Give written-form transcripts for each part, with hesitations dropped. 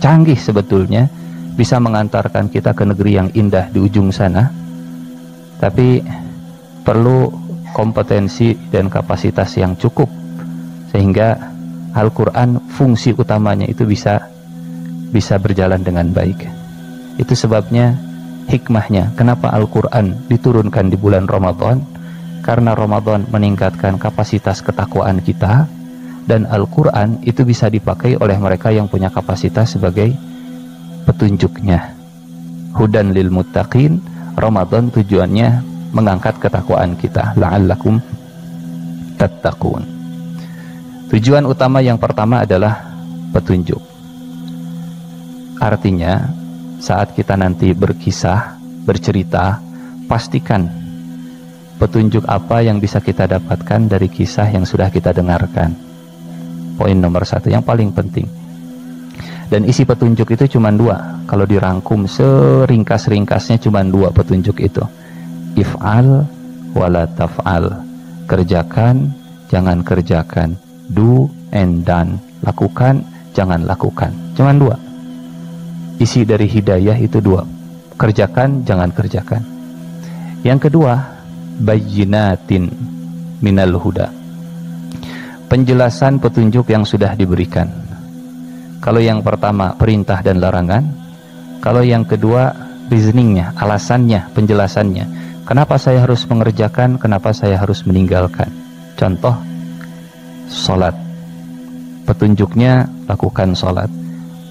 canggih sebetulnya, bisa mengantarkan kita ke negeri yang indah di ujung sana, tapi perlu kompetensi dan kapasitas yang cukup sehingga Al-Quran fungsi utamanya itu bisa berjalan dengan baik. Itu sebabnya hikmahnya kenapa Al-Quran diturunkan di bulan Ramadan, karena Ramadan meningkatkan kapasitas ketakwaan kita, dan Al-Quran itu bisa dipakai oleh mereka yang punya kapasitas sebagai petunjuknya. Hudan lil muttaqin, Ramadan tujuannya mengangkat ketakwaan kita, la'allakum tattaqun. Tujuan utama yang pertama adalah petunjuk. Artinya saat kita nanti berkisah, bercerita, pastikan petunjuk apa yang bisa kita dapatkan dari kisah yang sudah kita dengarkan. Poin nomor 1 yang paling penting. Dan isi petunjuk itu cuma 2. Kalau dirangkum seringkas-ringkasnya cuma 2 petunjuk itu. If'al wala taf'al. Kerjakan, jangan kerjakan. Do and done. Lakukan, jangan lakukan. Cuma 2. Isi dari hidayah itu 2. Kerjakan, jangan kerjakan. Yang kedua, bayyinatin minal huda. Penjelasan petunjuk yang sudah diberikan. Kalau yang pertama perintah dan larangan, kalau yang kedua reasoningnya, alasannya, penjelasannya. Kenapa saya harus mengerjakan, kenapa saya harus meninggalkan. Contoh, sholat. Petunjuknya lakukan sholat.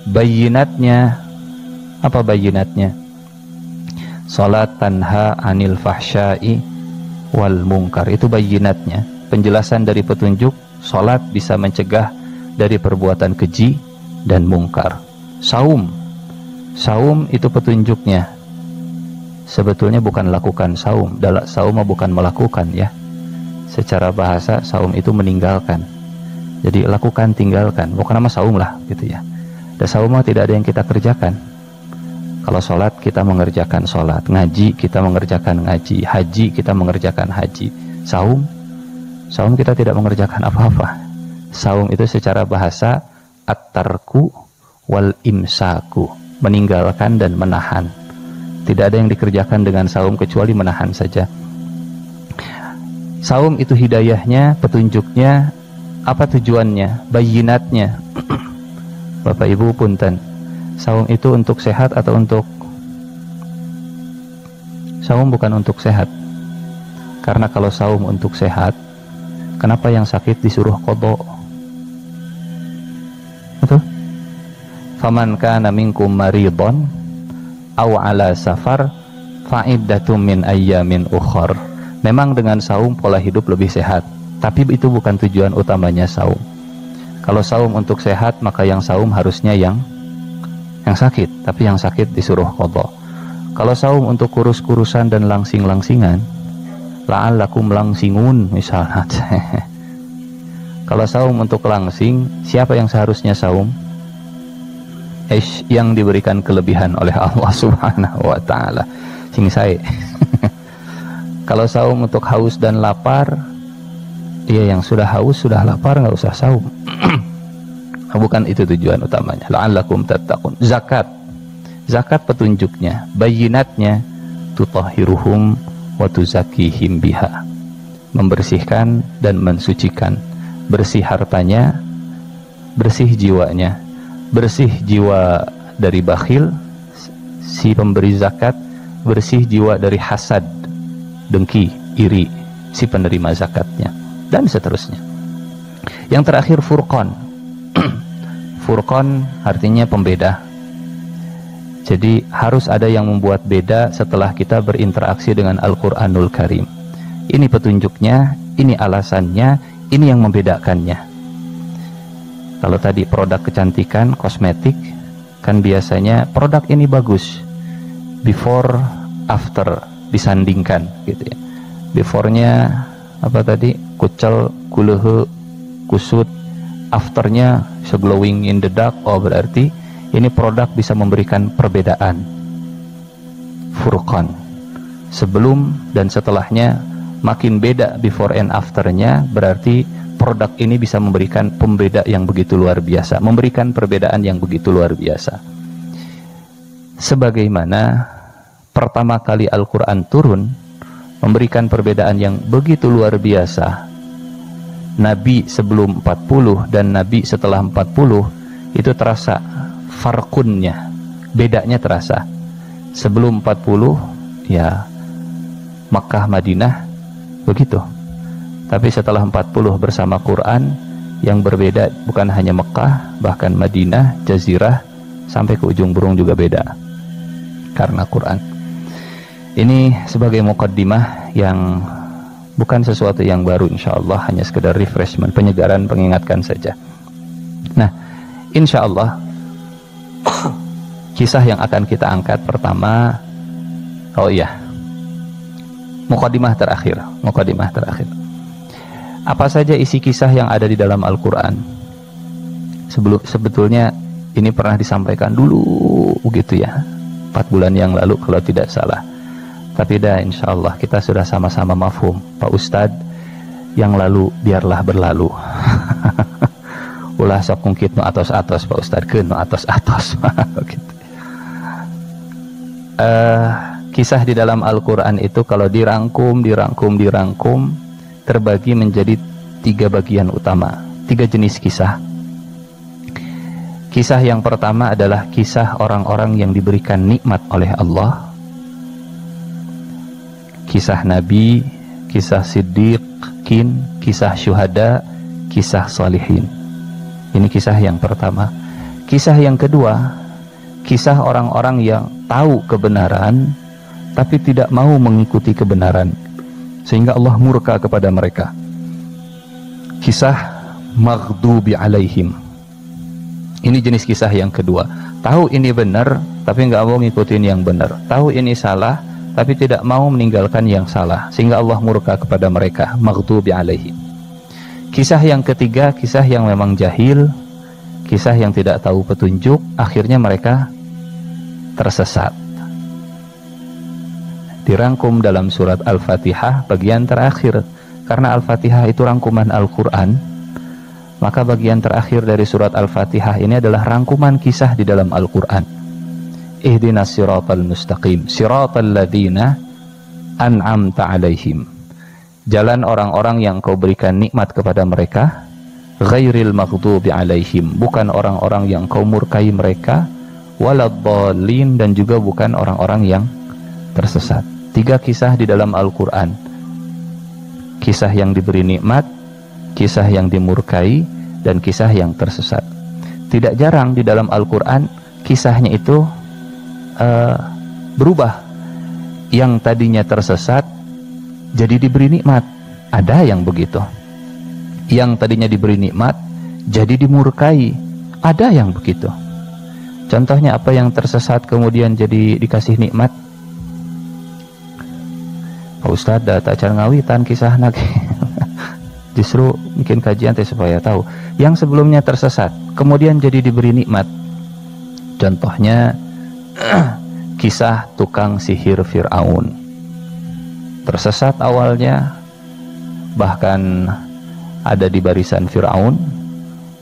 Bayyinatnya, apa bayyinatnya? Sholat tanha anil fahsyai wal munkar. Itu bayyinatnya. Penjelasan dari petunjuk, sholat bisa mencegah dari perbuatan keji dan mungkar. Saum itu petunjuknya. Sebetulnya bukan lakukan saum. Saum bukan melakukan ya. Secara bahasa saum itu meninggalkan. Jadi lakukan, tinggalkan. Bukan nama saum lah gitu ya. Dan saum tidak ada yang kita kerjakan. Kalau sholat kita mengerjakan sholat, ngaji kita mengerjakan ngaji, haji kita mengerjakan haji. Saum kita tidak mengerjakan apa-apa. Saum itu secara bahasa at-tarku wal imsaku, meninggalkan dan menahan. Tidak ada yang dikerjakan dengan saum kecuali menahan saja. Saum itu hidayahnya, petunjuknya, apa tujuannya, bayyinatnya. Bapak Ibu punten, saum itu untuk sehat atau untuk? Saum bukan untuk sehat. Karena kalau saum untuk sehat, kenapa yang sakit disuruh qadha? Betul? Faman kana minkum maridon aw ala safar fa'iddatum min ayyamin ukhar. Memang dengan saum pola hidup lebih sehat, tapi itu bukan tujuan utamanya saum. Kalau saum untuk sehat, maka yang saum harusnya yang sakit, tapi yang sakit disuruh qadha. Kalau saum untuk kurus-kurusan dan langsing-langsingan, la'allakum langsingun misalnya. Kalau saum untuk langsing, siapa yang seharusnya saum? Yang diberikan kelebihan oleh Allah Subhanahu wa ta'ala. Sing saya. Kalau saum untuk haus dan lapar, dia yang sudah haus, sudah lapar, nggak usah saum. Bukan itu tujuan utamanya. La'allakum tattaqun. Zakat petunjuknya, bayyinatnya, tutahhiruhum wa tuzakihim biha. Membersihkan dan mensucikan. Bersih hartanya, bersih jiwanya. Bersih jiwa dari bakhil, si pemberi zakat. Bersih jiwa dari hasad, dengki, iri, si penerima zakatnya, dan seterusnya. Yang terakhir furqan. Furqan artinya pembeda. Jadi harus ada yang membuat beda setelah kita berinteraksi dengan Al-Quranul Karim. Ini petunjuknya, ini alasannya, ini yang membedakannya. Kalau tadi produk kecantikan, kosmetik, kan biasanya produk ini bagus, before, after, disandingkan gitu ya. Before-nya apa tadi? Kucel, kulehe, kusut. Afternya glowing in the dark. Oh, berarti ini produk bisa memberikan perbedaan. Furqan. Sebelum dan setelahnya makin beda before and afternya, berarti produk ini bisa memberikan pembeda yang begitu luar biasa, memberikan perbedaan yang begitu luar biasa. Sebagaimana pertama kali Al-Quran turun memberikan perbedaan yang begitu luar biasa, Nabi sebelum 40 dan Nabi setelah 40 itu terasa farkunnya, bedanya terasa. Sebelum 40 ya Makkah Madinah begitu, tapi setelah 40 bersama Quran yang berbeda bukan hanya Mekah, bahkan Madinah, Jazirah sampai ke ujung burung juga beda karena Quran. Ini sebagai muqaddimah yang bukan sesuatu yang baru, insyaallah hanya sekedar refreshment, penyegaran, pengingatkan saja. Nah, insyaallah kisah yang akan kita angkat pertama, muqaddimah terakhir. Apa saja isi kisah yang ada di dalam Al-Quran? Sebetulnya ini pernah disampaikan dulu gitu ya, 4 bulan yang lalu kalau tidak salah. Tapi dah insyaallah kita sudah sama-sama mafhum. Pak Ustadz, yang lalu biarlah berlalu. Ulah sok kungkit nu atos-atos Pak Ustadz, ke nu atos-atos. Gitu. Kisah di dalam Al-Quran itu kalau dirangkum terbagi menjadi 3 bagian utama, 3 jenis kisah. Kisah yang pertama adalah kisah orang-orang yang diberikan nikmat oleh Allah, kisah Nabi, kisah Siddiqin, kisah syuhada, kisah salihin. Ini kisah yang pertama. Kisah yang kedua, kisah orang-orang yang tahu kebenaran tapi tidak mau mengikuti kebenaran sehingga Allah murka kepada mereka. Kisah maghdubi alaihim. Ini jenis kisah yang kedua. Tahu ini benar tapi nggak mau ngikutin yang benar. Tahu ini salah tapi tidak mau meninggalkan yang salah sehingga Allah murka kepada mereka. Maghdubi alaihim. Kisah yang ketiga, kisah yang memang jahil, kisah yang tidak tahu petunjuk, akhirnya mereka tersesat. Dirangkum dalam surat Al-Fatihah bagian terakhir. Karena Al-Fatihah itu rangkuman Al-Quran, maka bagian terakhir dari surat Al-Fatihah ini adalah rangkuman kisah di dalam Al-Quran. Ihdinas siratal mustaqim, siratal ladina an'amta alaihim. Jalan orang-orang yang kau berikan nikmat kepada mereka. Ghairil maghdubi alaihim, bukan orang-orang yang kau murkai mereka. Waladhdallin, dan juga bukan orang-orang yang tersesat. 3 kisah di dalam Al-Quran. Kisah yang diberi nikmat, kisah yang dimurkai, dan kisah yang tersesat. Tidak jarang di dalam Al-Quran kisahnya itu berubah. Yang tadinya tersesat jadi diberi nikmat. Ada yang begitu. Yang tadinya diberi nikmat jadi dimurkai. Ada yang begitu. Contohnya apa yang tersesat kemudian jadi dikasih nikmat? Pak Ustadz data acara ngawitan kisah nak. Justru mungkin kajian supaya tahu. Yang sebelumnya tersesat kemudian jadi diberi nikmat. Contohnya kisah tukang sihir Fir'aun. Tersesat awalnya, bahkan ada di barisan Fir'aun.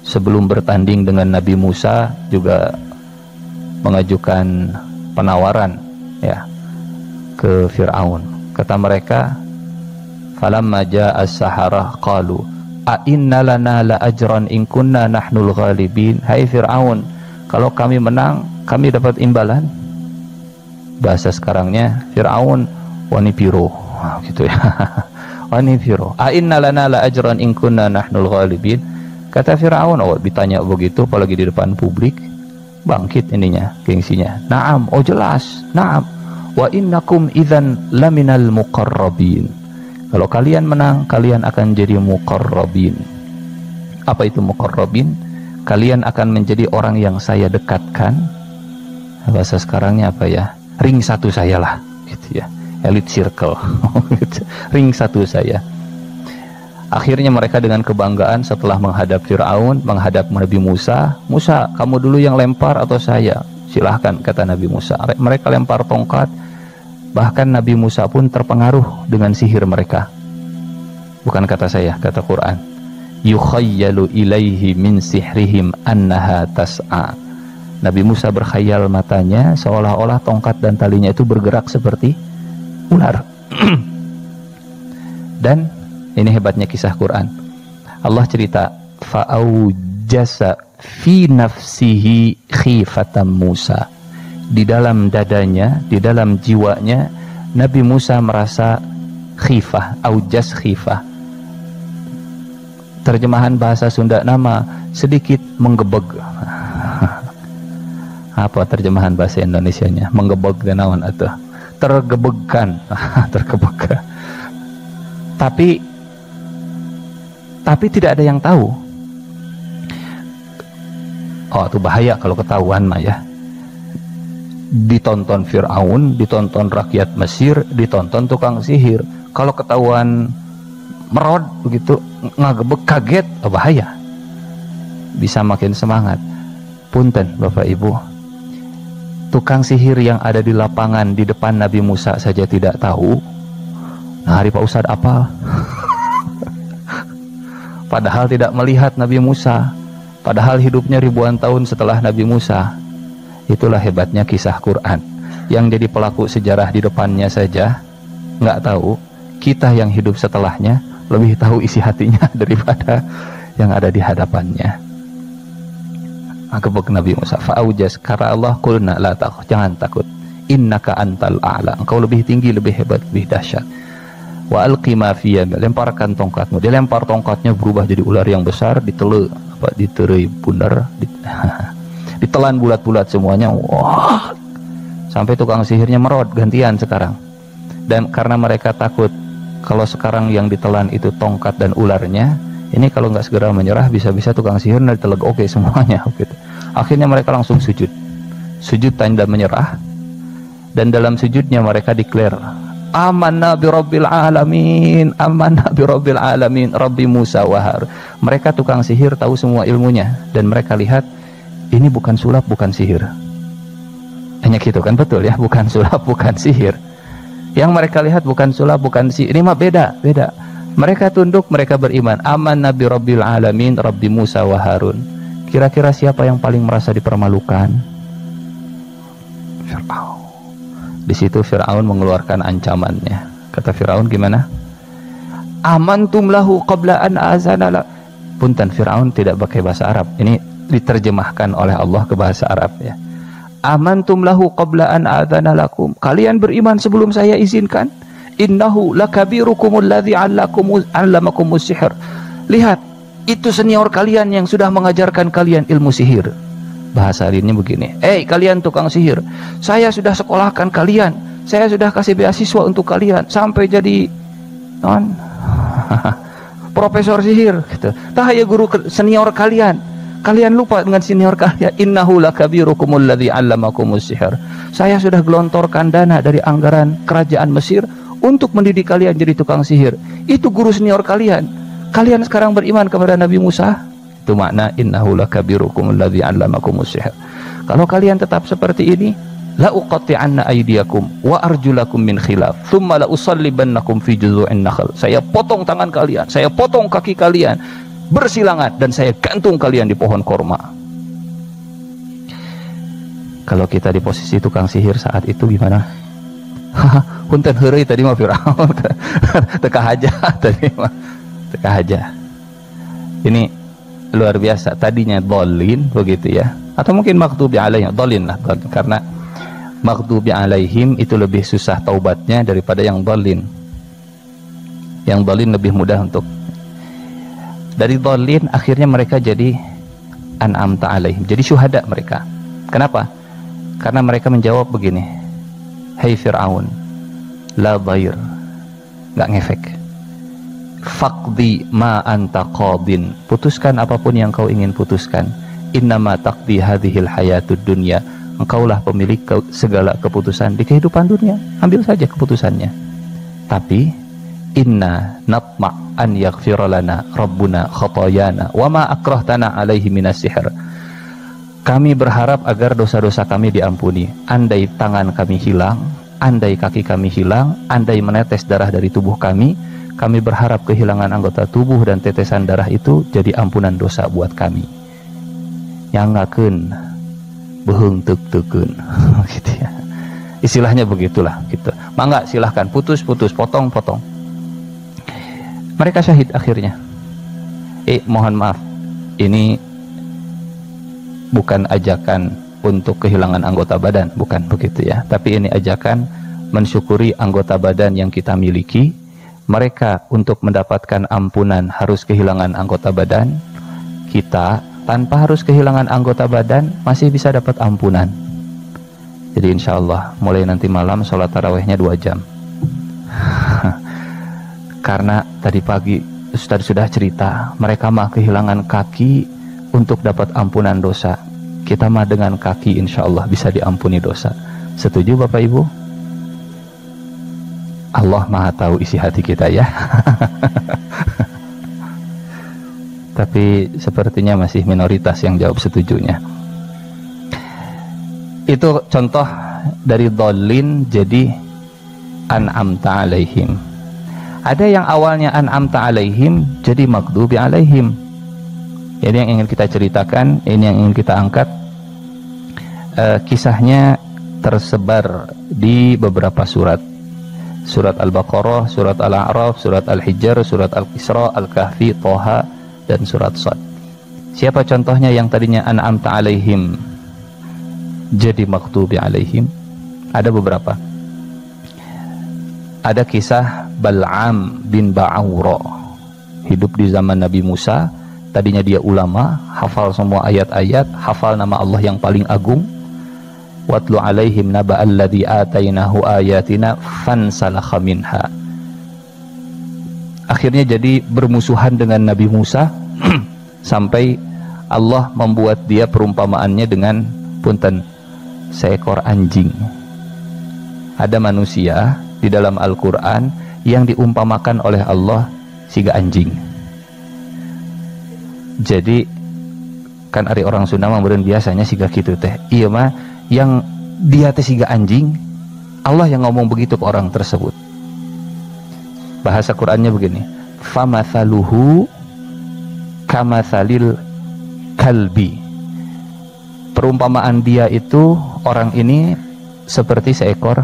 Sebelum bertanding dengan Nabi Musa juga mengajukan penawaran ya ke Fir'aun. Kata mereka, falamma ja'a as-saharah qalu a inna lana la ajran in kunna nahnul ghalibin. Hai Fir'aun, kalau kami menang kami dapat imbalan. Bahasa sekarangnya Fir'aun wani piro gitu ya. Wani piro, a inna lana la ajran in kunna nahnul ghalibin. Kata Fir'aun, ditanya begitu apalagi di depan publik, bangkit ininya, gengsinya. Naam, jelas, naam. Wa innakum idzan laminal muqarrabin. Kalau kalian menang, kalian akan jadi muqarrabin. Apa itu muqarrabin? Kalian akan menjadi orang yang saya dekatkan. Bahasa sekarangnya apa ya? Ring 1 saya lah, gitu ya. Elite circle. Ring 1 saya. Akhirnya mereka dengan kebanggaan setelah menghadap Fir'aun, menghadap Nabi Musa. Musa, kamu dulu yang lempar atau saya? Silahkan, kata Nabi Musa. Mereka lempar tongkat. Bahkan Nabi Musa pun terpengaruh dengan sihir mereka. Bukan kata saya, kata Quran. yukhayyalu ilaihi min sihrihim annaha tas'a. Nabi Musa berkhayal matanya seolah-olah tongkat dan talinya itu bergerak seperti ular. Dan ini hebatnya kisah Quran. Allah cerita, fa'aujasa fi nafsihi khifatan Musa. Di dalam dadanya, di dalam jiwanya, Nabi Musa merasa khifah, aujas khifah. Terjemahan bahasa Sunda nama sedikit menggebeg. Apa terjemahan bahasa Indonesianya? Menggebeg dan naon atuh? Tergebegkan. Tergebeg. Tapi tidak ada yang tahu. Oh, itu bahaya kalau ketahuan mah ya. Ditonton Fir'aun, ditonton rakyat Mesir, ditonton tukang sihir. Kalau ketahuan merod begitu, ngagebek, kaget, oh bahaya. Bisa makin semangat. Punten Bapak Ibu, tukang sihir yang ada di lapangan di depan Nabi Musa saja tidak tahu. Nah, hari Pak Ustadz apa? Padahal tidak melihat Nabi Musa, padahal hidupnya ribuan tahun setelah Nabi Musa. Itulah hebatnya kisah Quran. Yang jadi pelaku sejarah di depannya saja nggak tahu, kita yang hidup setelahnya lebih tahu isi hatinya daripada yang ada di hadapannya. Gebek Nabi Musa, fa'aujas, kata Allah, qulna la takut, jangan takut, innaka antal a'la, engkau lebih tinggi, lebih hebat, lebih dahsyat. Wa alqi ma fi yamik, lemparkan tongkatmu. Dia lempar tongkatnya, berubah jadi ular yang besar, diterei bundar, ditelan bulat-bulat semuanya. Wah, sampai tukang sihirnya merod gantian sekarang. Dan karena mereka takut kalau sekarang yang ditelan itu tongkat dan ularnya, ini kalau nggak segera menyerah bisa-bisa tukang sihir diteleg oke semuanya gitu. Akhirnya mereka langsung sujud tanda menyerah. Dan dalam sujudnya mereka declare, amanna bi rabbil alamin, amanna bi rabbil alamin, Rabbi Musa wa Harun. Mereka tukang sihir tahu semua ilmunya, dan mereka lihat ini bukan sulap, bukan sihir. Hanya gitu kan, betul ya, bukan sulap, bukan sihir. Yang mereka lihat bukan sulap, bukan sihir. Ini mah beda. Mereka tunduk, mereka beriman. Amanna bi rabbil alamin, Rabbi Musa wa Harun. Kira-kira siapa yang paling merasa dipermalukan? Fir'aun. Di situ Fir'aun mengeluarkan ancamannya. Kata Fir'aun gimana? Amantum lahu qabla an azana la. Punten, Fir'aun tidak pakai bahasa Arab. Ini diterjemahkan oleh Allah ke bahasa Arab ya. Amantum lahu qabla an adzana lakum. Kalian beriman sebelum saya izinkan? Innahu lakabirukumul ladzi 'allamakumus sihr. Lihat, itu senior kalian yang sudah mengajarkan kalian ilmu sihir. Bahasa lainnya begini, kalian tukang sihir, saya sudah sekolahkan kalian, saya sudah kasih beasiswa untuk kalian sampai jadi profesor sihir gitu. Tah ya guru senior kalian. Kalian lupa dengan senior kalian. Innahu lakabirukumul ladzi 'allamakumus sihr. Saya sudah gelontorkan dana dari anggaran kerajaan Mesir untuk mendidik kalian jadi tukang sihir. Itu guru senior kalian. Kalian sekarang beriman kepada Nabi Musa. Itu makna innahu lakabirukumul ladzi 'allamakumus sihr. Kalau kalian tetap seperti ini, la uqatti'anna aydiyakum wa arjulakum min khilaf, thumma la usallibannakum fi juzu'in nakhl. Saya potong tangan kalian, saya potong kaki kalian bersilangan, dan saya gantung kalian di pohon korma. Kalau kita di posisi tukang sihir saat itu gimana? Punten heureuy tadi mah Firaun. Teka aja tadi mah. Teka aja. Ini luar biasa. Tadinya dhalin begitu ya. Atau mungkin maghdubi alaihim, dhalin lah, karena maghdubi alaihim itu lebih susah taubatnya daripada yang dhalin. Yang dhalin lebih mudah untuk. Dari dhalin akhirnya mereka jadi an'amta alaihim, jadi syuhada mereka. Kenapa? Karena mereka menjawab begini, hei Fir'aun, la dhair, nggak ngefek, faqdi ma anta qadin, putuskan apapun yang kau ingin putuskan, innama taqdi hadhil hayatud dunya, engkaulah pemilik segala keputusan di kehidupan dunia, ambil saja keputusannya. Tapi inna natma' an yaghfira lana rabbuna khatayana wa ma akrahtana alaihi minas sihr. Kami berharap agar dosa-dosa kami diampuni. Andai tangan kami hilang, andai kaki kami hilang, andai menetes darah dari tubuh kami, Kami berharap kehilangan anggota tubuh dan tetesan darah itu jadi ampunan dosa buat kami. Nyangakeun beheung teuk-teukeun gitu ya. Istilahnya begitulah gitu. Mangga silahkan putus-putus, potong-potong. Mereka syahid akhirnya. Mohon maaf, ini bukan ajakan untuk kehilangan anggota badan, bukan begitu ya. Tapi ini ajakan mensyukuri anggota badan yang kita miliki. Mereka untuk mendapatkan ampunan harus kehilangan anggota badan. Kita tanpa harus kehilangan anggota badan masih bisa dapat ampunan. Jadi insya Allah mulai nanti malam sholat tarawihnya 2 jam. Karena tadi pagi Ustaz sudah cerita, mereka mah kehilangan kaki untuk dapat ampunan dosa. Kita mah dengan kaki insya Allah bisa diampuni dosa. Setuju Bapak Ibu? Allah Maha tahu isi hati kita ya. Tapi sepertinya masih minoritas yang jawab setujunya. Itu contoh dari dhalin jadi an'amta alaihim. Ada yang awalnya an'amta alaihim jadi maghdubi alaihim. Jadi yang ingin kita ceritakan, ini yang ingin kita angkat, kisahnya tersebar di beberapa surat. Surat Al-Baqarah, surat Al-A'raf, surat Al-Hijr, surat Al-Isra, Al-Kahfi, Toha, dan surat Shad. Siapa contohnya yang tadinya an'amta alaihim jadi maghdubi alaihim? Ada beberapa. Ada kisah Bal'am bin Ba'awra, hidup di zaman Nabi Musa. Tadinya dia ulama, hafal semua ayat-ayat, hafal nama Allah yang paling agung. Watlu alaihim naba'alladzi atainahu ayatina fansalakha minha. Akhirnya jadi bermusuhan dengan Nabi Musa sampai Allah membuat dia perumpamaannya dengan punten seekor anjing. Ada manusia di dalam Al-Quran yang diumpamakan oleh Allah siga anjing. Jadi kan ari orang Sunda mah meureun biasanya siga kitu teh. Ieu mah yang dia teh siga anjing, Allah yang ngomong begitu ke orang tersebut. Bahasa Qur'annya begini, famathaluhu kamathalil kalbi. Perumpamaan dia itu, orang ini seperti seekor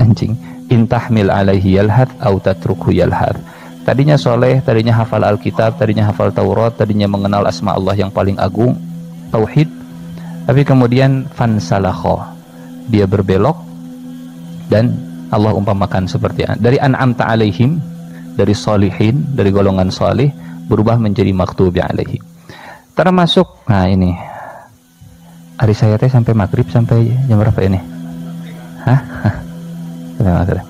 anjing. Intahmil alaihi yalhath au tatrukhu yalhath. Tadinya soleh, tadinya hafal Alkitab, tadinya hafal Taurat, tadinya mengenal asma Allah yang paling agung, tauhid. Tapi kemudian fansalakho, dia berbelok dan Allah umpamakan seperti dari an'amta alaihim, dari solihin, dari golongan solih, berubah menjadi maghdubi alaihim. Termasuk, nah ini hari saya teh sampai maghrib sampai jam berapa ini? Hah? Sampai maghrib.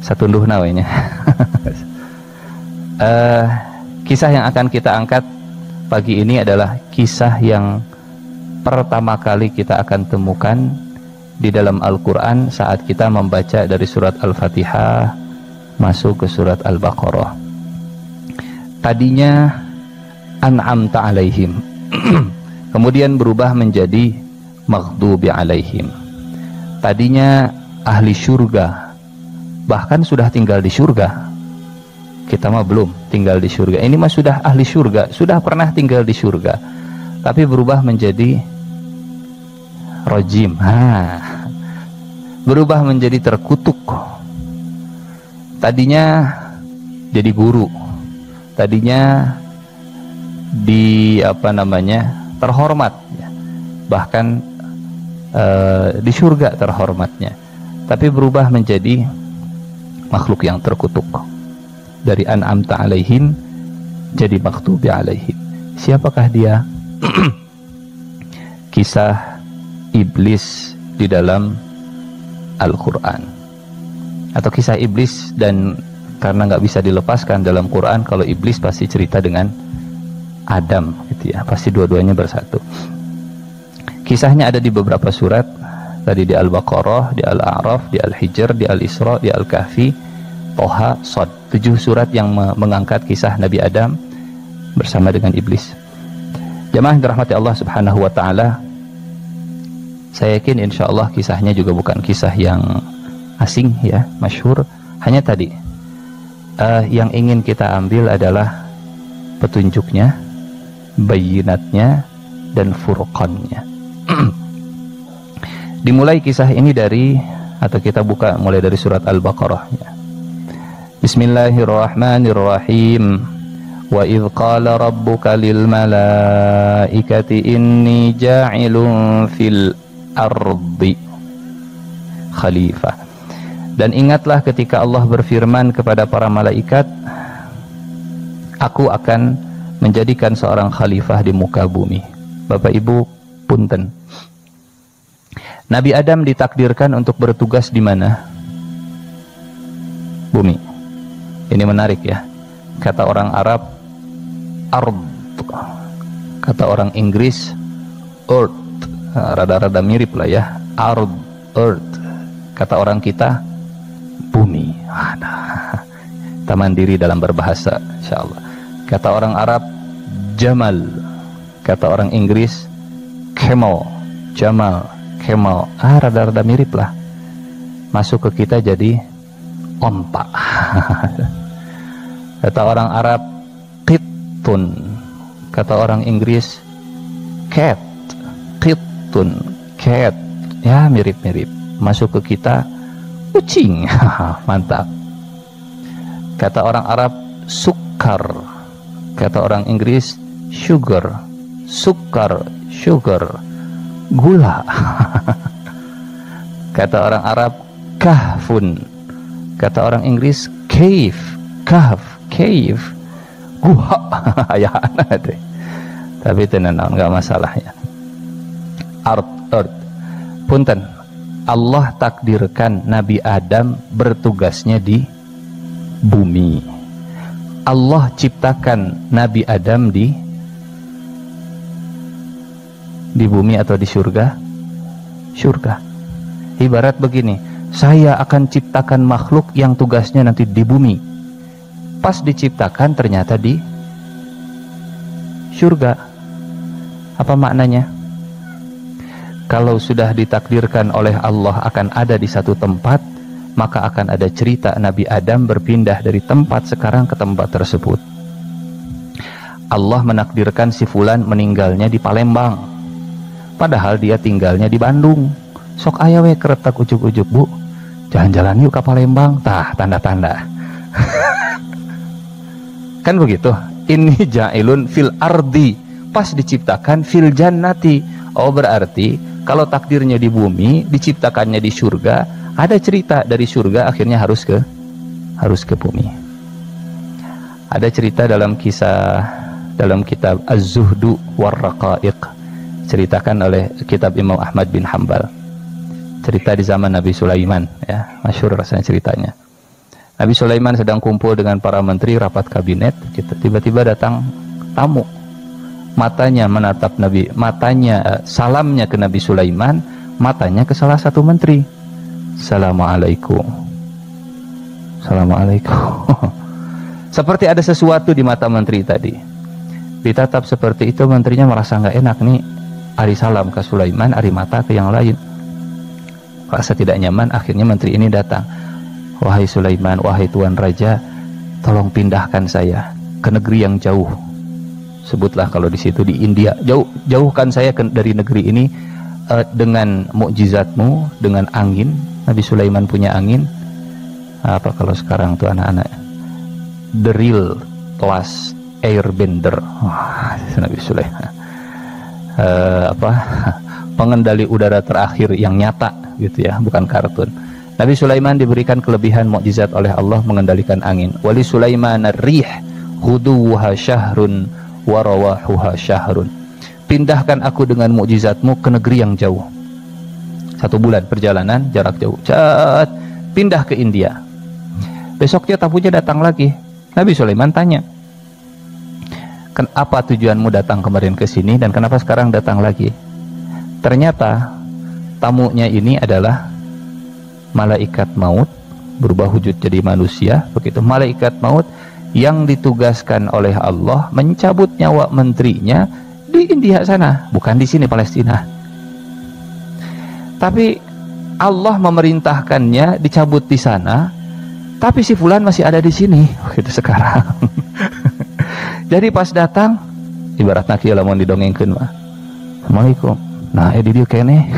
Satunduh nawainya. Kisah yang akan kita angkat pagi ini adalah kisah yang pertama kali kita akan temukan di dalam Al-Quran saat kita membaca dari surat Al-Fatihah masuk ke surat Al-Baqarah. Tadinya an'amta alaihim, kemudian berubah menjadi maghdubi alaihim. Tadinya ahli syurga, bahkan sudah tinggal di syurga. Kita mah belum tinggal di syurga. Ini mah sudah ahli syurga, sudah pernah tinggal di syurga, tapi berubah menjadi rajim. Berubah menjadi terkutuk. Tadinya jadi guru, tadinya terhormat, bahkan di syurga terhormatnya, tapi berubah menjadi makhluk yang terkutuk. Dari an'amta alaihim jadi maghdubi alaihim. Siapakah dia? Kisah iblis di dalam Al-Quran, atau kisah iblis, dan karena nggak bisa dilepaskan dalam Quran, kalau iblis pasti cerita dengan Adam gitu ya, pasti dua-duanya bersatu. Kisahnya ada di beberapa surat, tadi di Al-Baqarah, di Al-A'raf, di Al-Hijr, di Al-Isra, di Al-Kahfi, Toha, Shad. 7 surat yang mengangkat kisah Nabi Adam bersama dengan iblis. Jamaah dirahmati Allah Subhanahu wa taala, saya yakin insya Allah kisahnya juga bukan kisah yang asing ya, masyhur, Hanya tadi yang ingin kita ambil adalah petunjuknya, bayinatnya, dan furqannya. Dimulai kisah ini dari, atau kita buka mulai dari surat Al-Baqarah ya. Bismillahirrahmanirrahim. Wa idh qala rabbuka lil malaikati inni ja'ilun fil ardi khalifah. Dan ingatlah ketika Allah berfirman kepada para malaikat, aku akan menjadikan seorang khalifah di muka bumi. Bapak Ibu, punten. Nabi Adam ditakdirkan untuk bertugas di mana? Bumi. Ini menarik ya. Kata orang Arab, ard. Kata orang Inggris, earth. Rada-rada mirip lah ya. Ard, earth. Kata orang kita, bumi. Kita mandiri dalam berbahasa, insyaallah. Kata orang Arab, jamal. Kata orang Inggris, camel. Jamal, camel. Rada-rada mirip lah. Masuk ke kita jadi onta. Kata orang Arab, qittun. Kata orang Inggris, cat. Qittun, cat. Ya, mirip-mirip. Masuk ke kita, kucing. Mantap. Kata orang Arab, sukar. Kata orang Inggris, sugar. Sukar, sugar. Gula. Kata orang Arab, kahfun. Kata orang Inggris, cave. Kahf, cave. Gua. Ya, deh. Tapi tenang, enggak masalah ya. Earth. Punten. Allah takdirkan Nabi Adam bertugasnya di bumi. Allah ciptakan Nabi Adam di bumi atau di surga? Surga. Ibarat begini, saya akan ciptakan makhluk yang tugasnya nanti di bumi. Pas diciptakan ternyata di surga. Apa maknanya? Kalau sudah ditakdirkan oleh Allah akan ada di satu tempat, maka akan ada cerita Nabi Adam berpindah dari tempat sekarang ke tempat tersebut. Allah menakdirkan si fulan meninggalnya di Palembang, padahal dia tinggalnya di Bandung. Sok aya we keretak ujuk-ujuk, Bu, jalan-jalan yuk ke Palembang. Tah, tanda-tanda. Kan begitu. Ini ja'ilun fil ardi, pas diciptakan fil jannati. Oh, berarti kalau takdirnya di bumi, diciptakannya di surga, ada cerita dari surga akhirnya harus ke bumi. Ada cerita dalam kisah dalam kitab Az-Zuhdu war-Raqaiq, ceritakan oleh kitab Imam Ahmad bin Hanbal. Cerita di zaman Nabi Sulaiman ya, masyhur rasanya ceritanya. Nabi Sulaiman sedang kumpul dengan para menteri rapat kabinet, tiba-tiba datang tamu. Matanya menatap Nabi, salamnya ke Nabi Sulaiman, matanya ke salah satu menteri. Assalamualaikum. Assalamualaikum. Seperti ada sesuatu di mata menteri tadi. Ditatap seperti itu, menterinya merasa nggak enak nih. Ari salam ke Sulaiman, ari mata ke yang lain. Rasa tidak nyaman, akhirnya menteri ini datang. Wahai Sulaiman, wahai Tuan Raja, tolong pindahkan saya ke negeri yang jauh. Sebutlah kalau di situ di India, jauhkan saya dari negeri ini dengan mukjizatmu, dengan angin. Nabi Sulaiman punya angin. Apa kalau sekarang tuh anak-anak, the real class airbender. Nabi Sulaiman pengendali udara terakhir yang nyata gitu ya, bukan kartun. Nabi Sulaiman diberikan kelebihan mukjizat oleh Allah mengendalikan angin. Wali Sulaiman ar-rih huduha syahrun wa rawahuha syahrun. Pindahkan aku dengan mukjizatmu ke negeri yang jauh. 1 bulan perjalanan jarak jauh. Pindah ke India. Besoknya tamunya datang lagi. Nabi Sulaiman tanya, apa tujuanmu datang kemarin ke sini dan kenapa sekarang datang lagi? Ternyata tamunya ini adalah malaikat maut, berubah wujud jadi manusia. Begitu, malaikat maut yang ditugaskan oleh Allah mencabut nyawa menterinya di India sana, bukan di sini Palestina. Tapi Allah memerintahkannya dicabut di sana Tapi si fulan masih ada di sini gitu sekarang. Jadi pas datang ibaratna kieu lamun didongengkeun mah. Assalamualaikum. Nah, di dia kene.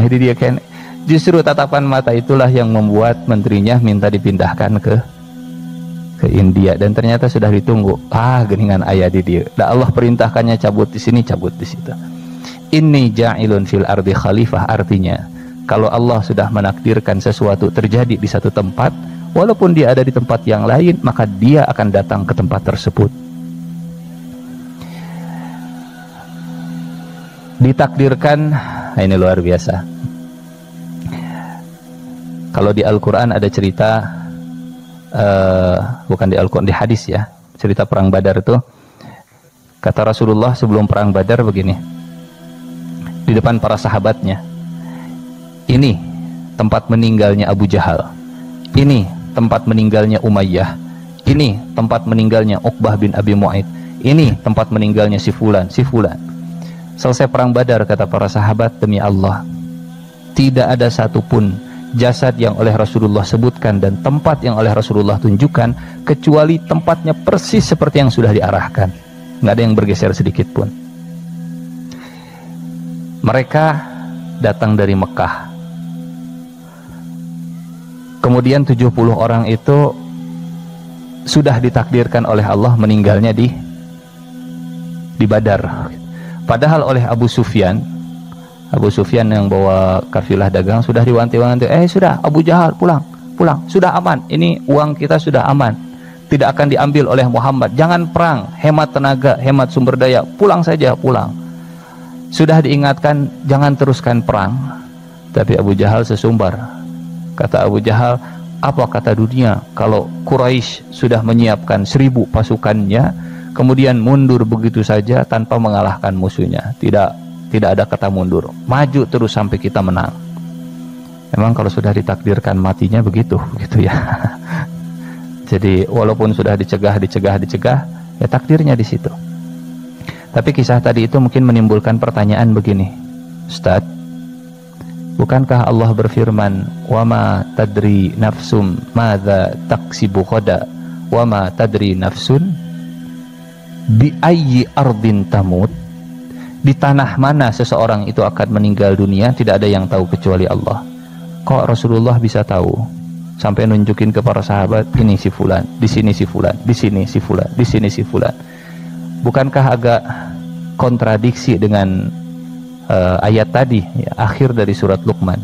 Di dia kene. Justru tatapan mata itulah yang membuat menterinya minta dipindahkan ke India, dan ternyata sudah ditunggu. Geningan ayah di dia. Da Allah perintahkannya cabut di sini, cabut di situ. Inni ja'ilun fil ardi khalifah, artinya kalau Allah sudah menakdirkan sesuatu terjadi di satu tempat, walaupun dia ada di tempat yang lain, maka dia akan datang ke tempat tersebut. Ditakdirkan, ini luar biasa. Kalau di Al-Quran ada cerita, bukan di Al-Quran, di hadis ya, cerita perang Badar itu. Kata Rasulullah sebelum perang Badar begini, di depan para sahabatnya, ini tempat meninggalnya Abu Jahal, ini tempat meninggalnya Umayyah, ini tempat meninggalnya Uqbah bin Abi Mu'aid, ini tempat meninggalnya si fulan, si fulan. Selesai perang Badar, kata para sahabat, demi Allah, tidak ada satupun jasad yang oleh Rasulullah sebutkan dan tempat yang oleh Rasulullah tunjukkan kecuali tempatnya persis seperti yang sudah diarahkan, nggak ada yang bergeser sedikit pun. Mereka datang dari Mekah. Kemudian 70 orang itu sudah ditakdirkan oleh Allah meninggalnya di Badar. Padahal oleh Abu Sufyan yang bawa kafilah dagang sudah diwanti-wanti, sudah Abu Jahal pulang, sudah aman, ini uang kita sudah aman, tidak akan diambil oleh Muhammad, jangan perang, hemat tenaga, hemat sumber daya, pulang saja, pulang. Sudah diingatkan jangan teruskan perang, tapi Abu Jahal sesumbar. Kata Abu Jahal, apa kata dunia kalau Quraisy sudah menyiapkan 1000 pasukannya, kemudian mundur begitu saja tanpa mengalahkan musuhnya? Tidak ada kata mundur, maju terus sampai kita menang. Memang kalau sudah ditakdirkan matinya begitu ya. Jadi walaupun sudah dicegah, ya takdirnya di situ. Tapi kisah tadi itu mungkin menimbulkan pertanyaan begini, Ustaz, bukankah Allah berfirman, wa ma tadri nafsum madza taksibu ghadan, wa ma tadri nafsun bi ayyi ardin tamut? Di tanah mana seseorang itu akan meninggal dunia, tidak ada yang tahu kecuali Allah. Kok Rasulullah bisa tahu? Sampai nunjukin ke para sahabat, ini si fulan, di sini si fulan, di sini si fulan, di sini si fulan. Bukankah agak kontradiksi dengan ayat tadi ya, akhir dari surat Luqman,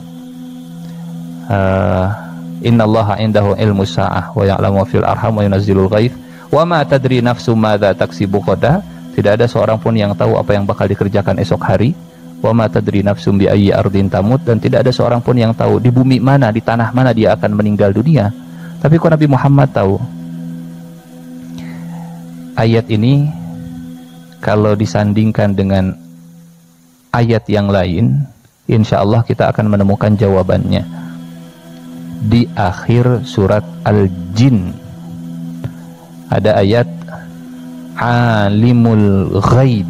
innallaha indahu ilmus sa'ah wa ya'lamu fil arham wa yunazzilul ghaith wa ma tadri nafsum madza taksibu ghadan. Tidak ada seorang pun yang tahu apa yang bakal dikerjakan esok hari. Wa ma tadri nafsum bi ayyi ardin tamut, dan tidak ada seorang pun yang tahu di bumi mana, di tanah mana dia akan meninggal dunia. Tapi kok Nabi Muhammad tahu? Ayat ini kalau disandingkan dengan ayat yang lain, insya Allah kita akan menemukan jawabannya di akhir surat Al-Jin. Ada ayat alimul ghaib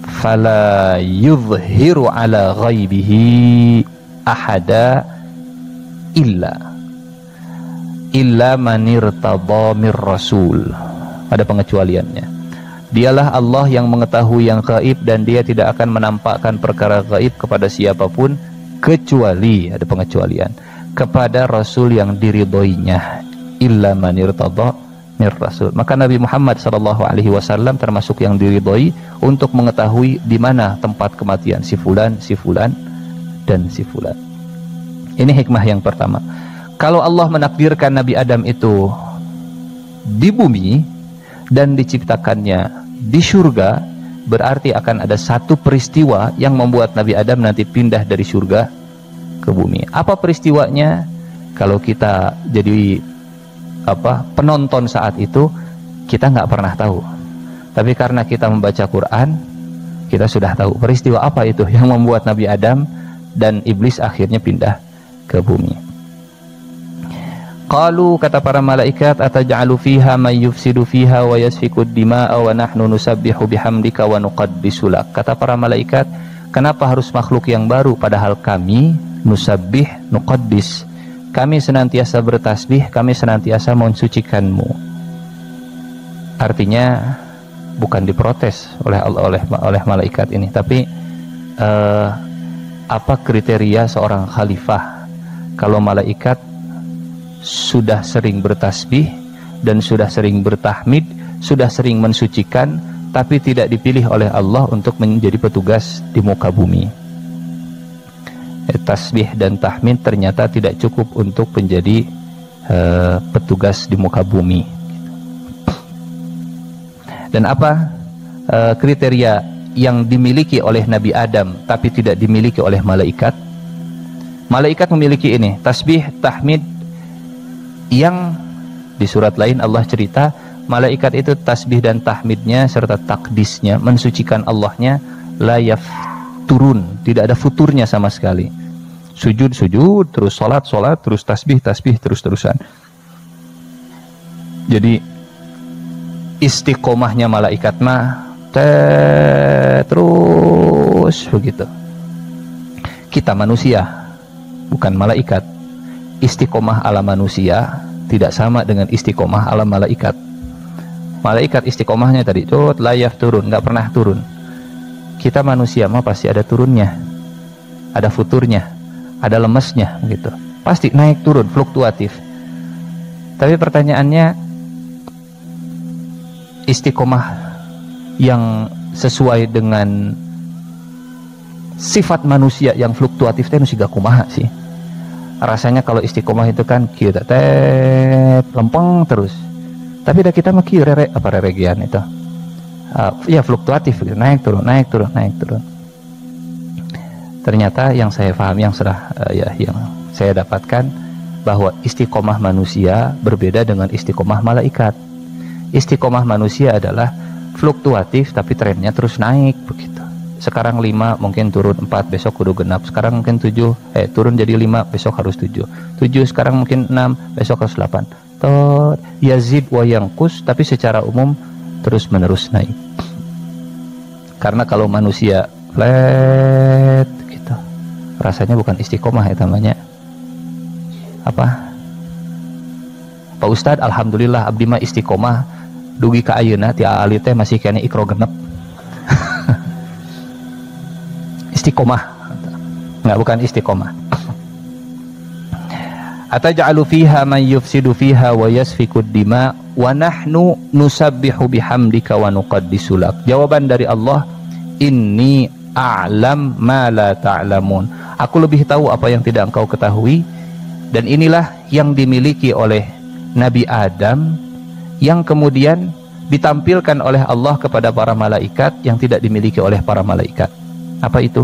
fala yuzhiru ala ghaibihi ahada illa man irtada mir rasul. Ada pengecualiannya. Dialah Allah yang mengetahui yang gaib, dan dia tidak akan menampakkan perkara gaib kepada siapapun kecuali, ada pengecualian, kepada Rasul yang diridhoinya. Illa man irtada mir rasul. Maka Nabi Muhammad SAW termasuk yang diridhoi untuk mengetahui di mana tempat kematian si fulan, dan si fulan. Ini hikmah yang pertama. Kalau Allah menakdirkan Nabi Adam itu di bumi dan diciptakannya di surga, berarti akan ada satu peristiwa yang membuat Nabi Adam nanti pindah dari surga ke bumi. Apa peristiwanya? Kalau kita jadi penonton saat itu, kita nggak pernah tahu. Tapi karena kita membaca Quran, kita sudah tahu peristiwa apa itu yang membuat Nabi Adam dan iblis akhirnya pindah ke bumi. Qalu, kata para malaikat, ataj'alu fiha may yufsidu fiha wa yasfiku ad-dima'a wa nahnu nusabbihu bihamdika wa nuqaddisu lak. Kata para malaikat, kenapa harus makhluk yang baru padahal kami nusabbih, nuqaddis, kami senantiasa bertasbih, kami senantiasa mensucikanmu. Artinya bukan diprotes oleh malaikat ini, tapi apa kriteria seorang khalifah kalau malaikat sudah sering bertasbih dan sudah sering bertahmid, sudah sering mensucikan, tapi tidak dipilih oleh Allah untuk menjadi petugas di muka bumi. Tasbih dan tahmid ternyata tidak cukup untuk menjadi petugas di muka bumi. Dan apa kriteria yang dimiliki oleh Nabi Adam tapi tidak dimiliki oleh malaikat? Malaikat memiliki ini, tasbih, tahmid, yang di surat lain Allah cerita malaikat itu tasbih dan tahmidnya serta takdisnya, mensucikan Allahnya, la yafturun, tidak ada futurnya sama sekali. Sujud, terus salat, terus tasbih, terus-terusan. Jadi istiqomahnya malaikat mah terus begitu. Kita manusia, bukan malaikat. Istiqomah ala manusia tidak sama dengan istiqomah ala malaikat. Malaikat istiqomahnya tadi layaf turun, nggak pernah turun. Kita manusia mah pasti ada turunnya, ada futurnya, ada lemesnya gitu. Pasti naik turun, fluktuatif. Tapi pertanyaannya, istiqomah yang sesuai dengan sifat manusia yang fluktuatif itu siga kumaha sih? Rasanya kalau istiqomah itu kan kita lempeng terus. Tapi dah kita mah reregian itu. Ya fluktuatif gitu, naik turun. Ternyata yang saya paham, yang saya dapatkan, bahwa istiqomah manusia berbeda dengan istiqomah malaikat. Istiqomah manusia adalah fluktuatif tapi trennya terus naik begitu. Sekarang 5, mungkin turun 4, besok kudu genap. Sekarang mungkin 7, turun jadi 5, besok harus 7. 7 sekarang mungkin 6, besok harus 8. Yazid wa yanqus, tapi secara umum terus menerus naik. Karena kalau manusia flat gitu, rasanya bukan istiqomah ya namanya. Apa? Pak Ustad, alhamdulillah abdi mah istiqomah dugi ka ayeuna ti ali teh masih kene ikro genep. Istiqomah. Enggak, bukan istiqomah. Ataj'alu fiha man yufsidu fiha wa yasfikud dima wa nahnu nusabbihu bihamdika wa nuqaddisu lak. Jawaban dari Allah, inni a'lam ma la ta'lamun. Aku lebih tahu apa yang tidak engkau ketahui, dan inilah yang dimiliki oleh Nabi Adam yang kemudian ditampilkan oleh Allah kepada para malaikat yang tidak dimiliki oleh para malaikat. Apa itu?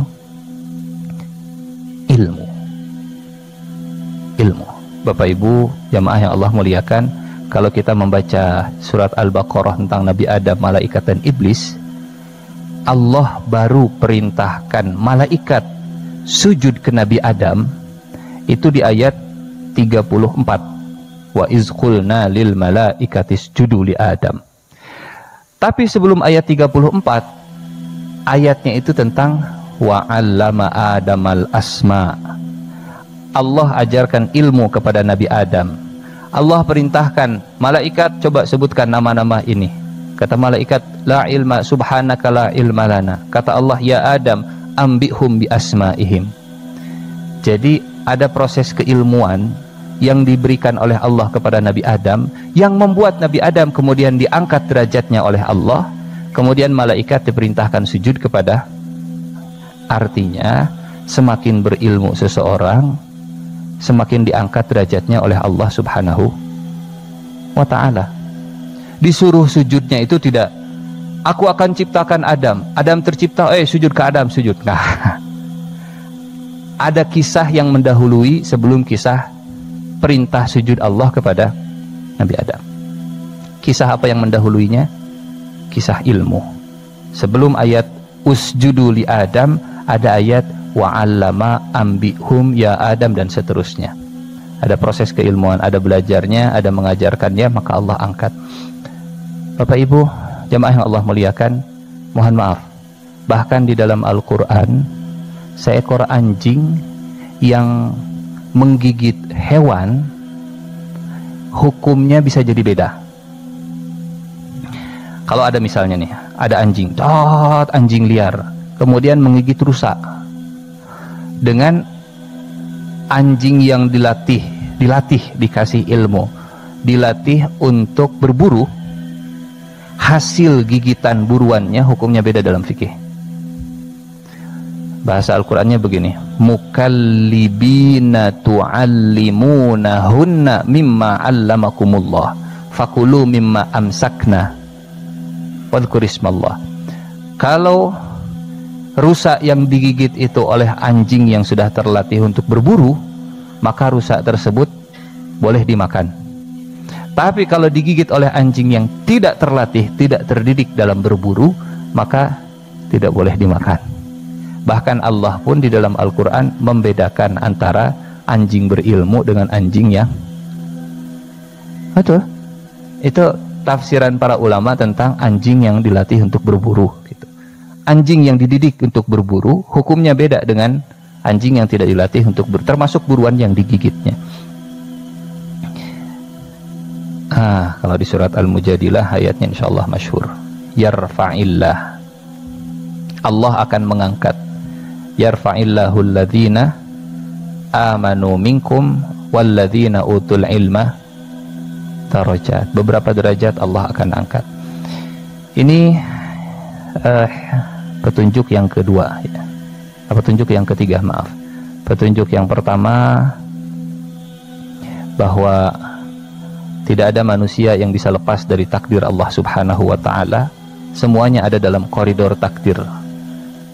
Ilmu. Bapak Ibu jamaah yang Allah muliakan, kalau kita membaca surat Al-Baqarah tentang Nabi Adam, malaikat dan iblis, Allah baru perintahkan malaikat sujud ke Nabi Adam itu di ayat 34. Wa iz qulna lil malaikati isjudu li Adam. Tapi sebelum ayat 34, ayatnya itu tentang wa 'allama Adamal asma'. Allah ajarkan ilmu kepada Nabi Adam. Allah perintahkan malaikat, coba sebutkan nama-nama ini. Kata malaikat, la ilma subhanaka la ilma lana. Kata Allah, ya Adam, ambihum bi asma'ihim. Jadi ada proses keilmuan yang diberikan oleh Allah kepada Nabi Adam, yang membuat Nabi Adam kemudian diangkat derajatnya oleh Allah. Kemudian malaikat diperintahkan sujud kepada. Artinya semakin berilmu seseorang, semakin diangkat derajatnya oleh Allah Subhanahu wa ta'ala. Disuruh sujudnya itu tidak, aku akan ciptakan Adam, Adam tercipta, sujud ke Adam, sujud. Nah, ada kisah yang mendahului sebelum kisah perintah sujud Allah kepada Nabi Adam. Kisah apa yang mendahuluinya? Kisah ilmu. Sebelum ayat usjudu li Adam, ada ayat wa'allama ambihum ya Adam, dan seterusnya. Ada proses keilmuan, ada belajarnya, ada mengajarkannya, maka Allah angkat. Bapak Ibu jamaah yang Allah muliakan, mohon maaf, bahkan di dalam Al-Quran seekor anjing yang menggigit hewan, hukumnya bisa jadi beda. Kalau ada misalnya nih, ada anjing, anjing liar, kemudian menggigit rusa, dengan anjing yang dilatih, dikasih ilmu, dilatih untuk berburu, hasil gigitan buruannya hukumnya beda dalam fikih. Bahasa Al-Qur'annya begini, mukallibina tu'allimunahunna mimma 'allamakumullah fakulu mimma amsakna wadhkurismallah. Kalau rusa yang digigit itu oleh anjing yang sudah terlatih untuk berburu, maka rusa tersebut boleh dimakan. Tapi kalau digigit oleh anjing yang tidak terlatih, tidak terdidik dalam berburu, maka tidak boleh dimakan. Bahkan Allah pun di dalam Al-Quran membedakan antara anjing berilmu dengan anjing yang betul. Itu tafsiran para ulama tentang anjing yang dilatih untuk berburu gitu. Anjing yang dididik untuk berburu hukumnya beda dengan anjing yang tidak dilatih untuk termasuk buruan yang digigitnya. Kalau di surat Al-Mujadilah ayatnya insyaallah masyhur, yarfa'illah, Allah akan mengangkat, yarfa'illahu alladhina amanu minkum walladhina utul ilma darajat. Beberapa derajat Allah akan angkat. Ini petunjuk yang kedua ya. Petunjuk yang ketiga, maaf. Petunjuk yang pertama, bahwa tidak ada manusia yang bisa lepas dari takdir Allah Subhanahu wa ta'ala. Semuanya ada dalam koridor takdir.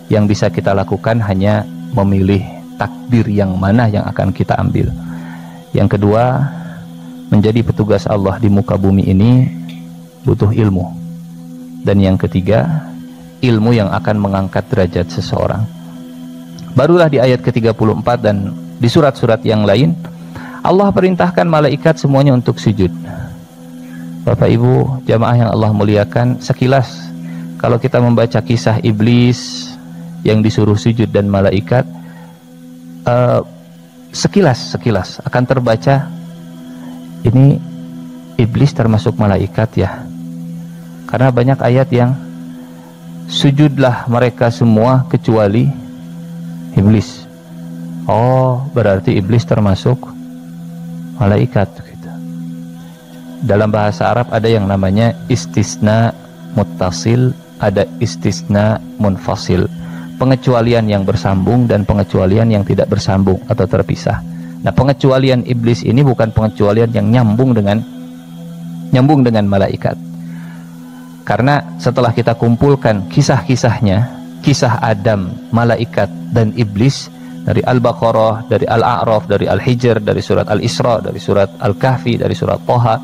Yang bisa kita lakukan hanya memilih takdir yang mana yang akan kita ambil. Yang kedua, menjadi petugas Allah di muka bumi ini butuh ilmu. Dan yang ketiga, ilmu yang akan mengangkat derajat seseorang. Barulah di ayat ke-34 dan di surat-surat yang lain, Allah perintahkan malaikat semuanya untuk sujud. Bapak Ibu jamaah yang Allah muliakan, sekilas kalau kita membaca kisah iblis yang disuruh sujud dan malaikat, sekilas akan terbaca, ini iblis termasuk malaikat ya. Karena banyak ayat yang sujudlah mereka semua kecuali iblis. Oh, berarti iblis termasuk malaikat gitu. Dalam bahasa Arab ada yang namanya istisna muttasil, ada istisna munfasil, pengecualian yang bersambung dan pengecualian yang tidak bersambung atau terpisah. Nah, pengecualian iblis ini bukan pengecualian yang nyambung dengan malaikat. Karena setelah kita kumpulkan kisah-kisahnya, kisah Adam, malaikat dan iblis, dari Al-Baqarah, dari Al-A'raf, dari Al-Hijr, dari surat Al-Isra, dari surat Al-Kahfi, dari surat Thaha,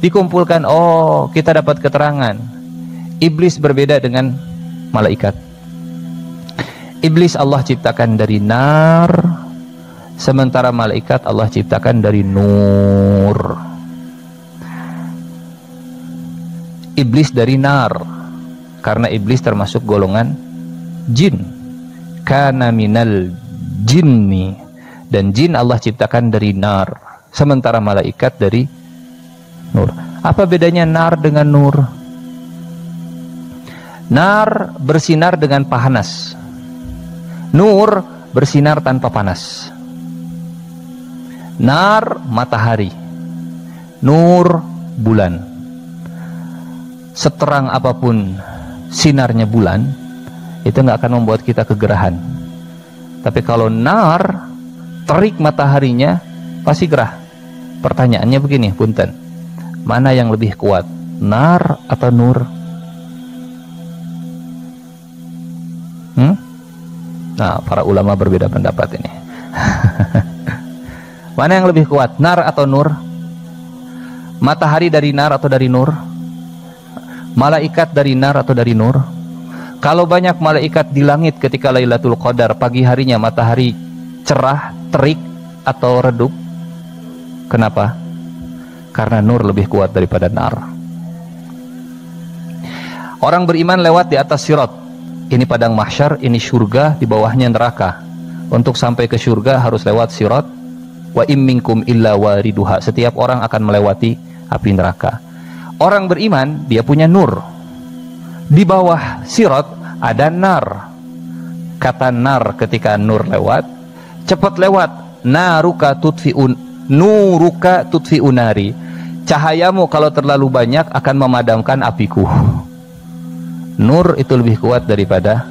dikumpulkan, oh kita dapat keterangan iblis berbeda dengan malaikat. Iblis Allah ciptakan dari nar, sementara malaikat Allah ciptakan dari nur. Iblis dari nar karena iblis termasuk golongan jin, kana minal jinni, dan jin Allah ciptakan dari nar, sementara malaikat dari nur. Apa bedanya nar dengan nur? Nar bersinar dengan panas, nur bersinar tanpa panas. Nar matahari, nur bulan. Seterang apapun sinarnya bulan, itu nggak akan membuat kita kegerahan. Tapi kalau nar, terik mataharinya pasti gerah. Pertanyaannya begini, punten, mana yang lebih kuat, nar atau nur? Nah, para ulama berbeda pendapat ini. Mana yang lebih kuat, nar atau nur? Matahari dari nar atau dari nur? Malaikat dari nar atau dari nur? Kalau banyak malaikat di langit ketika Lailatul Qadar, pagi harinya matahari cerah, terik atau redup? Kenapa? Karena nur lebih kuat daripada nar. Orang beriman lewat di atas sirat. Ini padang mahsyar, ini surga, di bawahnya neraka. Untuk sampai ke surga harus lewat sirat wa im minkum illa wariduha, setiap orang akan melewati api neraka. Orang beriman dia punya nur. Di bawah sirat ada nar. Kata nar ketika nur lewat, cepat lewat. Naruka tutfi'un nari. Cahayamu kalau terlalu banyak akan memadamkan apiku. Nur itu lebih kuat daripada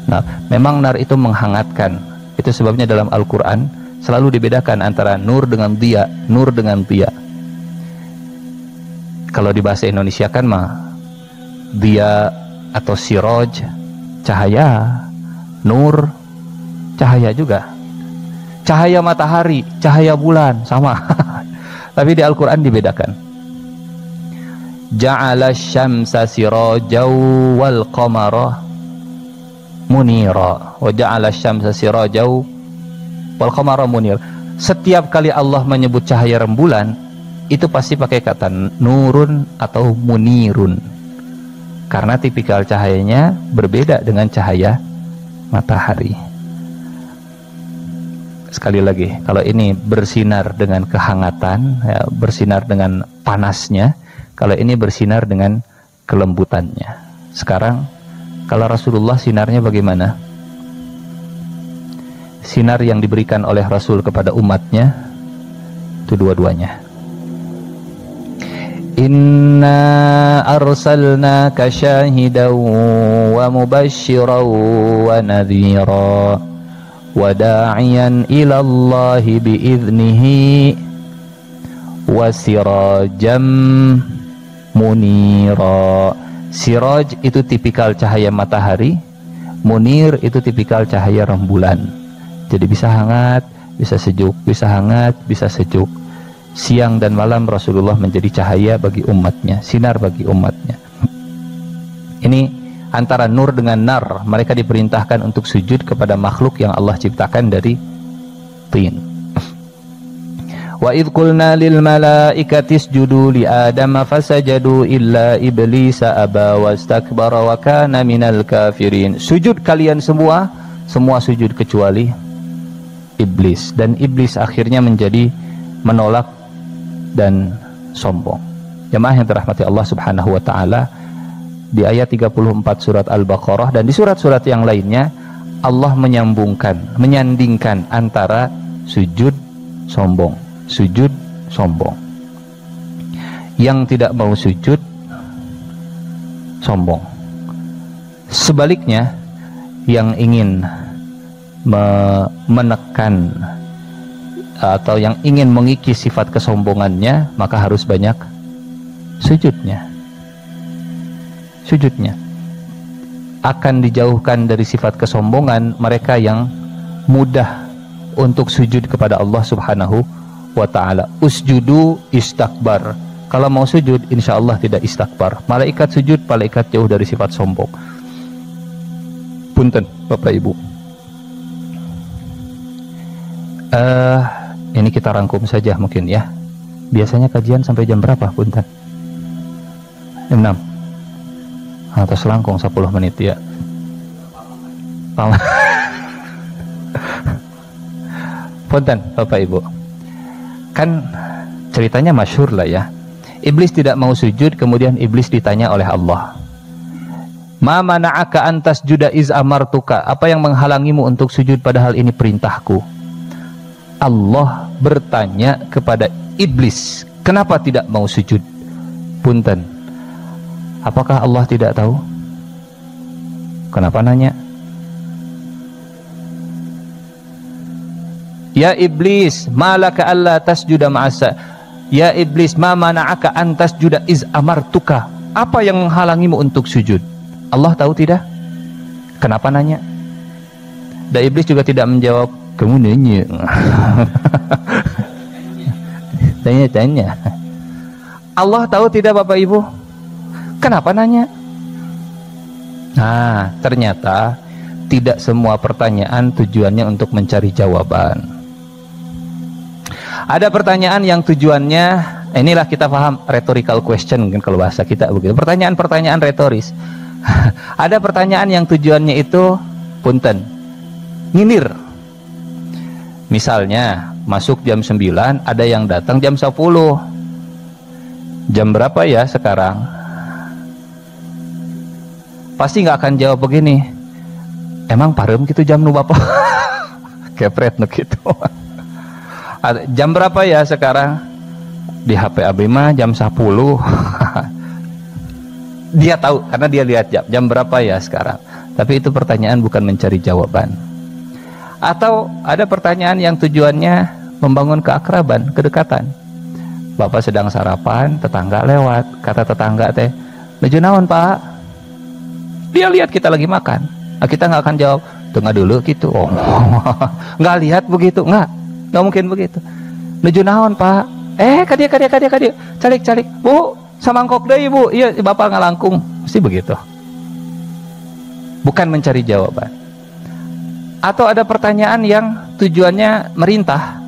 nar. Memang nar itu menghangatkan. Itu sebabnya dalam Al-Quran selalu dibedakan antara nur dengan dia, nur dengan dia. Kalau di bahasa Indonesia kan mah dia atau siroj cahaya, nur cahaya juga. Cahaya matahari, cahaya bulan sama. Tapi di Al-Quran dibedakan. Ja'ala syamsa sirajaw wal qamara munira wa ja'ala syamsa sirajaw wal qamara munir. Setiap kali Allah menyebut cahaya rembulan, itu pasti pakai kata nurun atau munirun, karena tipikal cahayanya berbeda dengan cahaya matahari. Sekali lagi, kalau ini bersinar dengan kehangatan, ya, bersinar dengan panasnya. Kalau ini bersinar dengan kelembutannya. Sekarang, kalau Rasulullah sinarnya bagaimana? Sinar yang diberikan oleh Rasul kepada umatnya, itu dua-duanya. Inna arsalnaka syahidan wa mubasysyiran wa nadhira wa da'iyan ilallahi biiznihi wa sirajam munira. Siraj itu tipikal cahaya matahari, munir itu tipikal cahaya rembulan. Jadi bisa hangat, bisa sejuk, bisa hangat, bisa sejuk. Siang dan malam Rasulullah menjadi cahaya bagi umatnya, sinar bagi umatnya. Ini antara nur dengan nar. Mereka diperintahkan untuk sujud kepada makhluk yang Allah ciptakan dari tin. Wa idh qulna lil malaikati isjudu li adama fasajadu illa iblisa aba wastakbara wa kana minal kafirin. Sujud kalian semua sujud kecuali iblis, dan iblis akhirnya menjadi menolak dan sombong. Jemaah yang dirahmati Allah Subhanahu wa taala, di ayat 34 surat Al-Baqarah dan di surat-surat yang lainnya Allah menyandingkan antara sujud sombong, sujud sombong. Yang tidak mau sujud sombong. Sebaliknya, yang ingin menekan atau yang ingin mengikis sifat kesombongannya, maka harus banyak sujudnya. Sujudnya akan dijauhkan dari sifat kesombongan mereka yang mudah untuk sujud kepada Allah Subhanahu wa ta'ala. Usjudu istakbar. Kalau mau sujud insya Allah tidak istakbar. Malaikat sujud, malaikat jauh dari sifat sombong. Punten Bapak Ibu, ini kita rangkum saja mungkin ya. Biasanya kajian sampai jam berapa Punten? 6 atau selangkung 10 menit ya. Punten Bapak Ibu, kan ceritanya masyhur lah ya. Iblis tidak mau sujud, kemudian iblis ditanya oleh Allah, ma mana'aka antas juda iz amartuka, apa yang menghalangimu untuk sujud padahal ini perintahku? Allah bertanya kepada iblis, kenapa tidak mau sujud? Punten, apakah Allah tidak tahu? Kenapa nanya? Ya iblis, malaka alla tasjuda ma'asa. Ya iblis, ma mana'aka an tasjuda iz amartuka. Apa yang menghalangimu untuk sujud? Allah tahu tidak? Kenapa nanya? Dan iblis juga tidak menjawab, kamu nanya. Tanya-tanya. Allah tahu tidak Bapak Ibu? Kenapa nanya? Nah, ternyata tidak semua pertanyaan tujuannya untuk mencari jawaban. Ada pertanyaan yang tujuannya, inilah kita paham rhetorical question mungkin kalau bahasa kita begitu. Pertanyaan-pertanyaan retoris. Ada pertanyaan yang tujuannya itu punten, nyindir. Misalnya masuk jam 9, ada yang datang jam 10. Jam berapa ya sekarang? Pasti nggak akan jawab begini, emang parem gitu jam nu bapak. Kepret nu gitu. Jam berapa ya sekarang? Di HP AB mah jam 10. Dia tahu karena dia lihat jam berapa ya sekarang. Tapi itu pertanyaan bukan mencari jawaban. Atau ada pertanyaan yang tujuannya membangun keakraban, kedekatan. Bapak sedang sarapan, tetangga lewat, kata tetangga teh, "Nuju naon Pak?" Dia lihat kita lagi makan. Nah, kita nggak akan jawab, "Tengah dulu gitu." Oh, nggak lihat begitu, nggak mungkin begitu. "Nuju naon Pak?" Kadia. Calik. "Bu, samangkok deui Bu." "Iya, Bapak ngalangkung." Mesti begitu. Bukan mencari jawaban. Atau ada pertanyaan yang tujuannya merintah,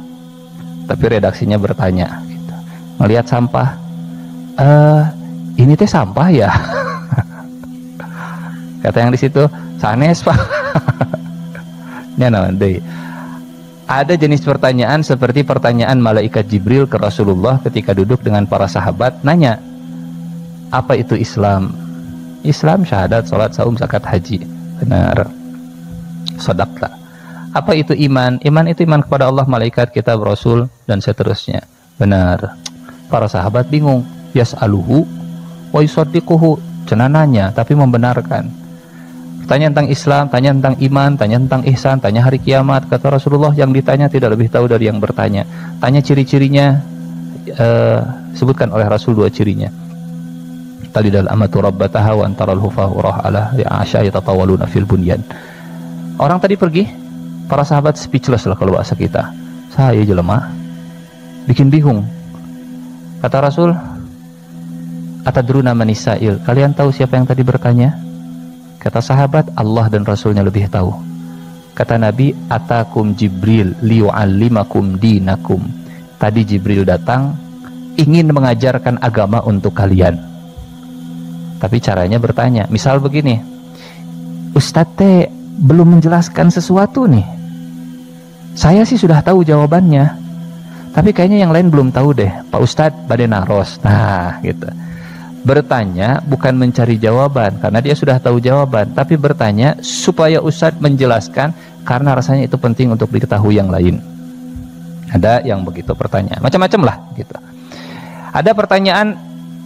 tapi redaksinya bertanya gitu. Melihat sampah, ini teh sampah ya? Kata yang di situ, "Sanes Pak." Ada jenis pertanyaan seperti pertanyaan malaikat Jibril ke Rasulullah ketika duduk dengan para sahabat, nanya, "Apa itu Islam?" "Islam syahadat, salat, saum, zakat, haji." Benar. Sadaqta. "Apa itu iman?" "Iman itu iman kepada Allah, malaikat, kitab, rasul, dan seterusnya." Benar. Para sahabat bingung. Yas'aluhu wa yusaddiquhu. Cenananya tapi membenarkan. Tanya tentang Islam, tanya tentang iman, tanya tentang ihsan, tanya hari kiamat. Kata Rasulullah, yang ditanya tidak lebih tahu dari yang bertanya. Tanya ciri-cirinya, sebutkan oleh Rasul 2 cirinya. Talidal amatu rabbataha wa antaral hufahu ala ya'asha yatatawaluna fil bunyan. Orang tadi pergi, para sahabat speechless lah kalau bahasa kita. Saya jelema, bikin bingung. Kata Rasul, "Atadruna manisail?" Kalian tahu siapa yang tadi bertanya? Kata sahabat, Allah dan Rasulnya lebih tahu. Kata Nabi, "Atakum Jibril liyu'allimakum dinakum." Tadi Jibril datang ingin mengajarkan agama untuk kalian. Tapi caranya bertanya. Misal begini, "Ustadz teh belum menjelaskan sesuatu nih. Saya sih sudah tahu jawabannya, tapi kayaknya yang lain belum tahu deh. Pak Ustadz bade naros." Nah gitu. Bertanya bukan mencari jawaban karena dia sudah tahu jawaban, tapi bertanya supaya Ustadz menjelaskan karena rasanya itu penting untuk diketahui yang lain. Ada yang begitu pertanyaan, macam-macam lah gitu. Ada pertanyaan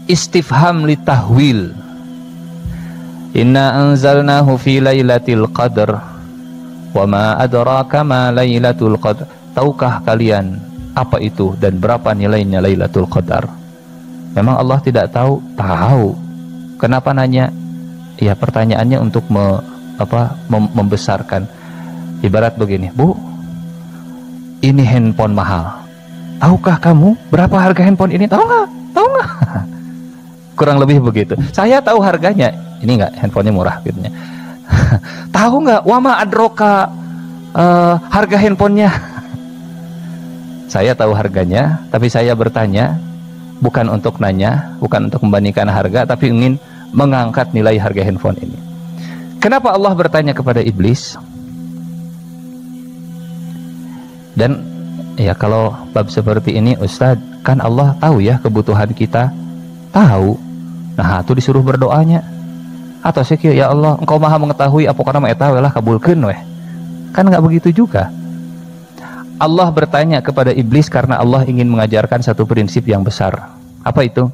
istifham litahwil. "Inna anzalnahu fi lailatul qadr wa ma adraka ma lailatul qadr." Tahukah kalian apa itu dan berapa nilainya Lailatul Qadar? Memang Allah tidak tahu? Tahu. Kenapa nanya? Ya pertanyaannya untuk membesarkan. Ibarat begini, "Bu, ini handphone mahal. Tahukah kamu berapa harga handphone ini?" Tahu nggak? Kurang lebih begitu. "Saya tahu harganya." Ini nggak, handphonenya murah gitu. "Tahu nggak? Wama adroka harga handphonenya." Saya tahu harganya, tapi saya bertanya bukan untuk nanya, bukan untuk membandingkan harga, tapi ingin mengangkat nilai harga handphone ini. Kenapa Allah bertanya kepada iblis? Dan ya kalau bab seperti ini, Ustadz, kan Allah tahu ya kebutuhan kita. Tahu. Nah itu disuruh berdoanya. Atau sih, "Ya Allah, Engkau maha mengetahui apa karena mengetahui lah kabulkeun weh." Kan nggak begitu juga. Allah bertanya kepada iblis karena Allah ingin mengajarkan satu prinsip yang besar. Apa itu?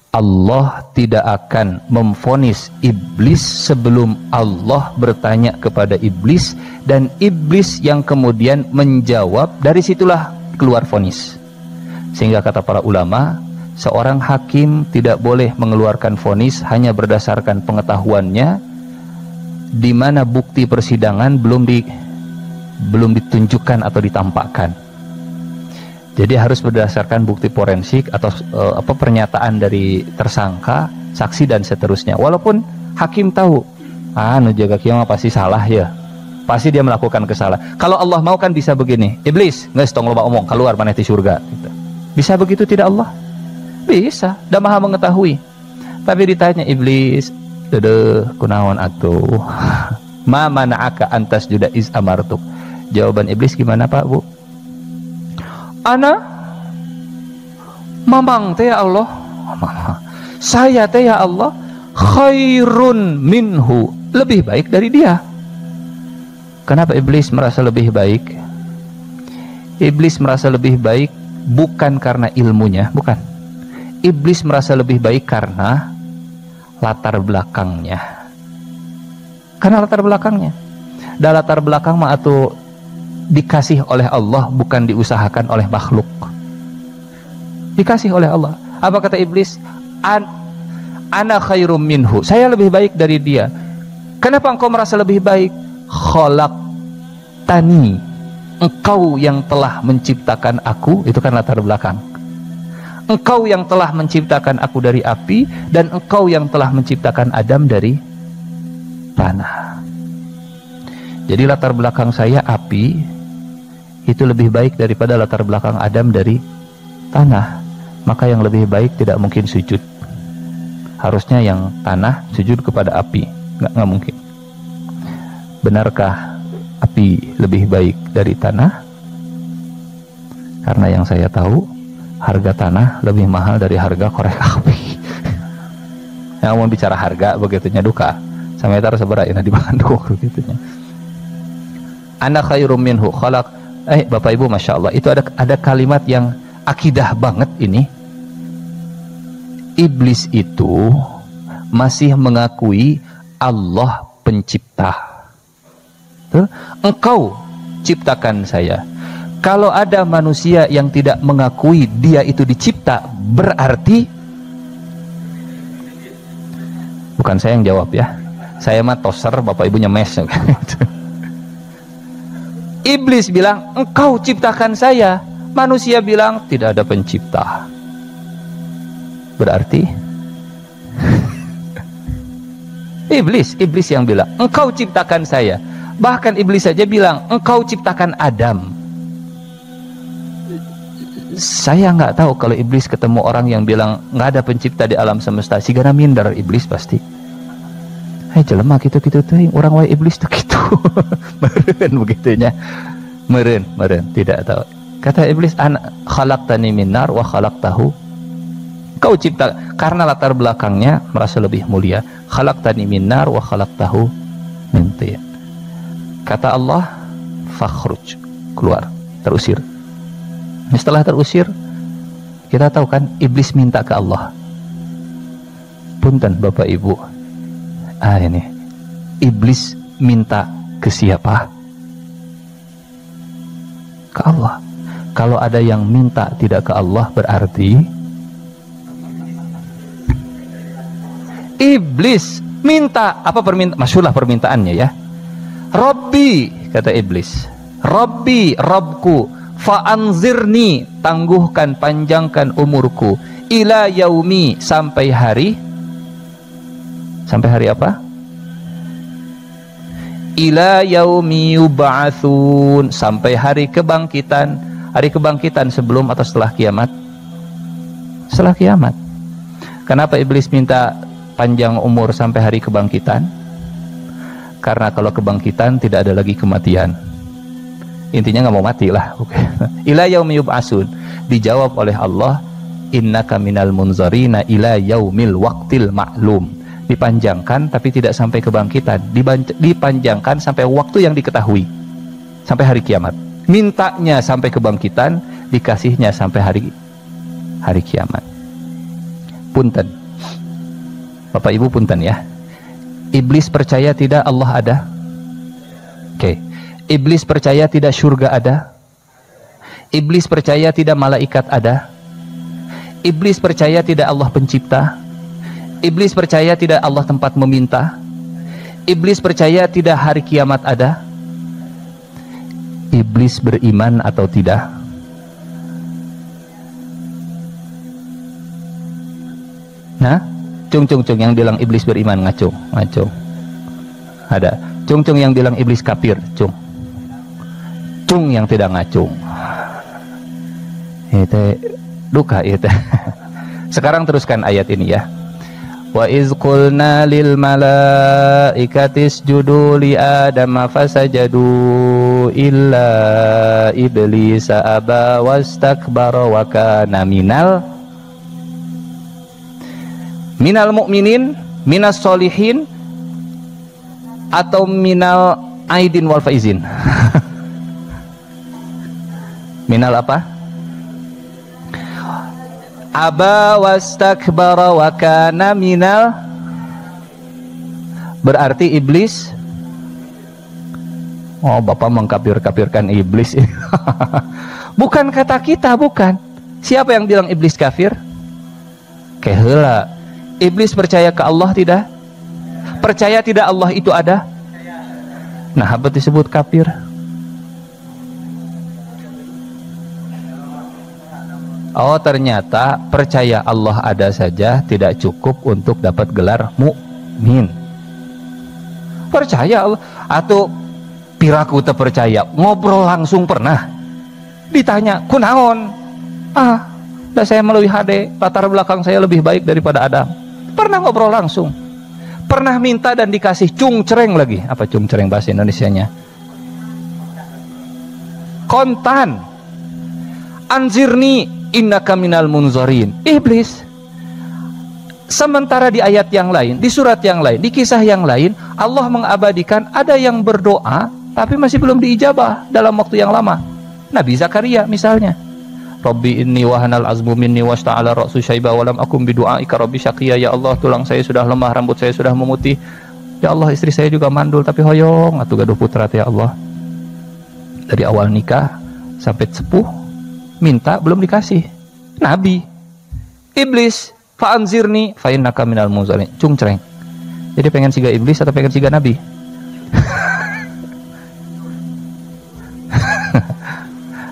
Allah tidak akan memvonis iblis sebelum Allah bertanya kepada iblis, dan iblis yang kemudian menjawab, dari situlah keluar vonis. Sehingga kata para ulama, seorang hakim tidak boleh mengeluarkan vonis hanya berdasarkan pengetahuannya, di mana bukti persidangan belum ditunjukkan atau ditampakkan. Jadi harus berdasarkan bukti forensik atau pernyataan dari tersangka, saksi dan seterusnya. Walaupun hakim tahu, nu jaga kiamah pasti salah ya, pasti dia melakukan kesalahan. Kalau Allah mau kan bisa begini, iblis nggak tong loba omong keluar maneh ti surga. Gitu. Bisa begitu tidak Allah? Bisa, dah maha mengetahui. Tapi ditanya iblis, "Dede kunaon atuh? Ma mana'aka antas juda is amartuk?" Jawaban iblis gimana Pak Bu? ana mamang teh ya Allah, saya teh ya Allah khairun minhu, lebih baik dari dia. Kenapa iblis merasa lebih baik? Iblis merasa lebih baik bukan karena ilmunya, bukan. Iblis merasa lebih baik karena latar belakangnya. Karena latar belakangnya. Dan latar belakang mah atuh dikasih oleh Allah, bukan diusahakan oleh makhluk. Dikasih oleh Allah. Apa kata iblis? Ana khairum minhu, saya lebih baik dari dia. Kenapa engkau merasa lebih baik? Khalaqtani, engkau yang telah menciptakan aku. Itu kan latar belakang. Engkau yang telah menciptakan aku dari api, dan engkau yang telah menciptakan Adam dari tanah. Jadi latar belakang saya api itu lebih baik daripada latar belakang Adam dari tanah. Maka yang lebih baik tidak mungkin sujud. Harusnya yang tanah sujud kepada api. Nggak mungkin. Benarkah api lebih baik dari tanah? Karena yang saya tahu, harga tanah lebih mahal dari harga korek api. Yang mau bicara harga begitunya duka. Sametar seberat ini di Bandung begitunya. Ana khairum minhu khalaq. Bapak Ibu, Masya Allah, itu ada kalimat yang akidah banget ini. Iblis itu masih mengakui Allah pencipta. Engkau ciptakan saya. Kalau ada manusia yang tidak mengakui dia itu dicipta, berarti bukan saya yang jawab ya. Saya mah toser, Bapak Ibu nyemes. Iblis bilang, engkau ciptakan saya. Manusia bilang, tidak ada pencipta. Berarti Iblis yang bilang, engkau ciptakan saya. Bahkan iblis saja bilang, engkau ciptakan Adam. Saya nggak tahu kalau iblis ketemu orang yang bilang nggak ada pencipta di alam semesta, sigana minder iblis pasti. Hai jelema gitu-gitu tuh orang wae iblis tuh gitu. Meren begitunya. Meren tidak tahu. Kata iblis, ana khalaqtani min nar wa khalaqtahu. Kau cipta, karena latar belakangnya merasa lebih mulia. Khalaqtani min nar wa khalaqtahu min tin. Kata Allah, fakhruj, keluar, terusir. Setelah terusir, kita tahu kan iblis minta ke Allah. Punten Bapak Ibu. Ini iblis minta ke siapa? Ke Allah. Kalau ada yang minta tidak ke Allah, berarti iblis minta apa? Masyhurlah permintaannya ya. Rabbi, kata iblis, Rabbi, Rabbku, fa'anzirni, tangguhkan, panjangkan umurku, ila yaumi, sampai hari apa? Ila yaumi yub'atsun, sampai hari kebangkitan. Hari kebangkitan sebelum atau setelah kiamat? Setelah kiamat. Kenapa iblis minta panjang umur sampai hari kebangkitan? Karena kalau kebangkitan tidak ada lagi kematian. Intinya nggak mau mati lah. Ila yaumi yub'atsun, dijawab oleh Allah, innaka minal munzarina ila yaumil waqtil ma'lum. Dipanjangkan tapi tidak sampai kebangkitan, dipanjangkan sampai waktu yang diketahui, sampai hari kiamat. Mintanya sampai kebangkitan, dikasihnya sampai hari kiamat. Punten Bapak Ibu, punten ya. Iblis percaya tidak Allah ada? Oke. Iblis percaya tidak surga ada? Iblis percaya tidak malaikat ada? Iblis percaya tidak Allah pencipta? Iblis percaya tidak Allah tempat meminta? Iblis percaya tidak hari kiamat ada? Iblis beriman atau tidak? Nah, cung yang bilang iblis beriman, ngacung. Ada cung yang bilang iblis kafir, cung yang tidak ngacung. Itu duka itu. Sekarang teruskan ayat ini ya. Wa iz qulna lil malaikati isjudu li adama fasajadu illa iblisa aba wastakbara wa kana minal mu'minin, minas solihin, atau minal aidin wal faizin. Minal apa? Aba wastakbara wa kana minal, berarti iblis. Oh, Bapak mengkafir-kafirkan iblis. Bukan kata kita, bukan. Siapa yang bilang iblis kafir? Keheula. Iblis percaya ke Allah tidak? Percaya tidak Allah itu ada? Nah, apa disebut kafir? Oh, ternyata percaya Allah ada saja tidak cukup untuk dapat gelar mukmin. Percaya Allah atau piraku terpercaya, ngobrol langsung pernah ditanya kunaon, dah saya melalui HD, latar belakang saya lebih baik daripada Adam. Pernah ngobrol langsung, pernah minta dan dikasih cungcereng lagi. Apa cungcereng bahasa Indonesianya? Kontan. Anzirni innaka minal munzarin. Iblis. Sementara di ayat yang lain, di surat yang lain, di kisah yang lain, Allah mengabadikan ada yang berdoa tapi masih belum diijabah dalam waktu yang lama. Nabi Zakaria misalnya, Rabbi inni wahanal azmu minni wasta'ala ra'su syaiba wa lam akum bidu'aika rabbi syaqiya. Ya Allah, tulang saya sudah lemah, rambut saya sudah memutih. Ya Allah, istri saya juga mandul tapi hoyong atuh gaduh putra ya Allah. Dari awal nikah sampai sepuh minta belum dikasih. Nabi. Iblis, fa'anzirni fa innaka minal munzarin. Cungcereng. Jadi pengen siga iblis atau pengen siga Nabi?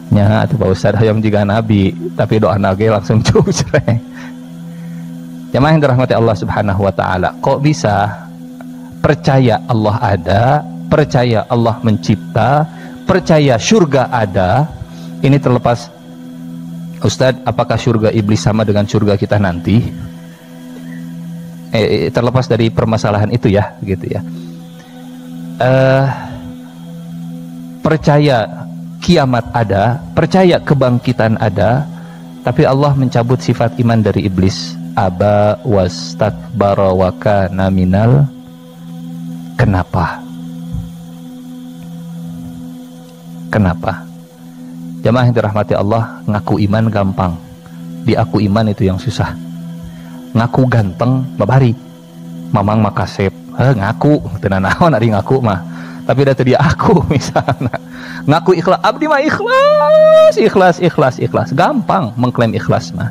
Nya atuh Pak Ustaz hayang jiga Nabi, tapi doa nage langsung cungcereng. Jamaah yang dirahmati Allah Subhanahu wa taala, kok bisa percaya Allah ada, percaya Allah mencipta, percaya surga ada? Ini terlepas, Ustadz, apakah surga iblis sama dengan surga kita nanti? Terlepas dari permasalahan itu ya, gitu ya. Percaya kiamat ada, percaya kebangkitan ada, tapi Allah mencabut sifat iman dari iblis. Aba wastakbara wa kana minal. Kenapa? Kenapa? Jamaah yang dirahmati Allah, ngaku iman gampang, diaku iman itu yang susah. Ngaku ganteng babari, mamang makasep, ngaku tenan naon ari ngaku mah, tapi da teu dia aku misalnya. Ngaku ikhlas, abdi mah ikhlas, gampang mengklaim ikhlas mah.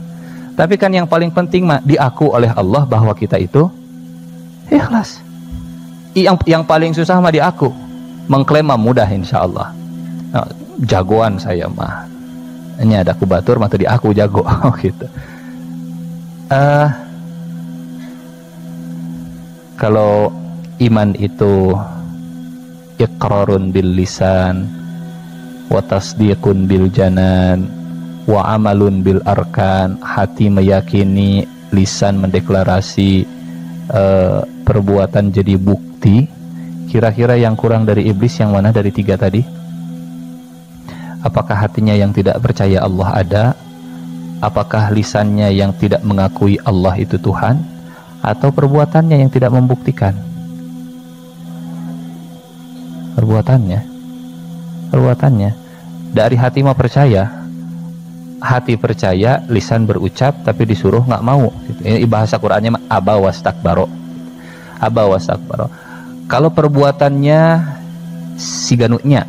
Tapi kan yang paling penting mah diaku oleh Allah bahwa kita itu ikhlas. Yang paling susah mah diaku, mengklaim mah mudah insyaallah. Nah, jagoan saya mah ini ada kubatur mah tadi aku jago gitu. Kalau iman itu iqrarun bil lisan wa tasdiqun bil janan wa amalun bil arkan, hati meyakini, lisan mendeklarasi, perbuatan jadi bukti. Kira-kira yang kurang dari iblis yang mana dari tiga tadi? Apakah hatinya yang tidak percaya Allah ada? Apakah lisannya yang tidak mengakui Allah itu Tuhan? Atau perbuatannya yang tidak membuktikan? Perbuatannya. Dari hati mah percaya, hati percaya, lisan berucap tapi disuruh nggak mau. Ini bahasa Qur'annya mah aba wastakbaro. Kalau perbuatannya siganunya,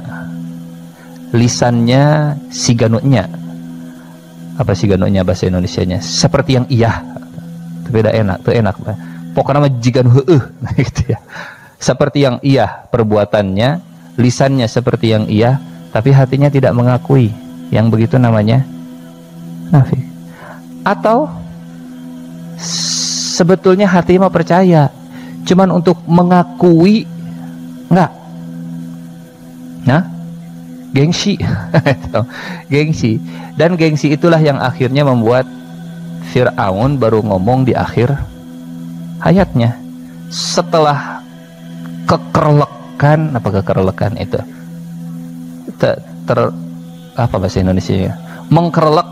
lisannya siganunya, apa siganunya bahasa Indonesianya? Seperti yang iya, tapi beda enak, tuh enak. Pokoknya mah jiganu heueuh, gitu ya. Seperti yang iya perbuatannya, lisannya seperti yang iya, tapi hatinya tidak mengakui. Yang begitu namanya nafik. Atau sebetulnya hati mah percaya, cuman untuk mengakui enggak. Nah, gengsi. Gengsi. Dan gengsi itulah yang akhirnya membuat Fir'aun baru ngomong di akhir hayatnya. Setelah kekerlekan, apa kekerlekan itu? Apa bahasa Indonesia? Mengkerlek.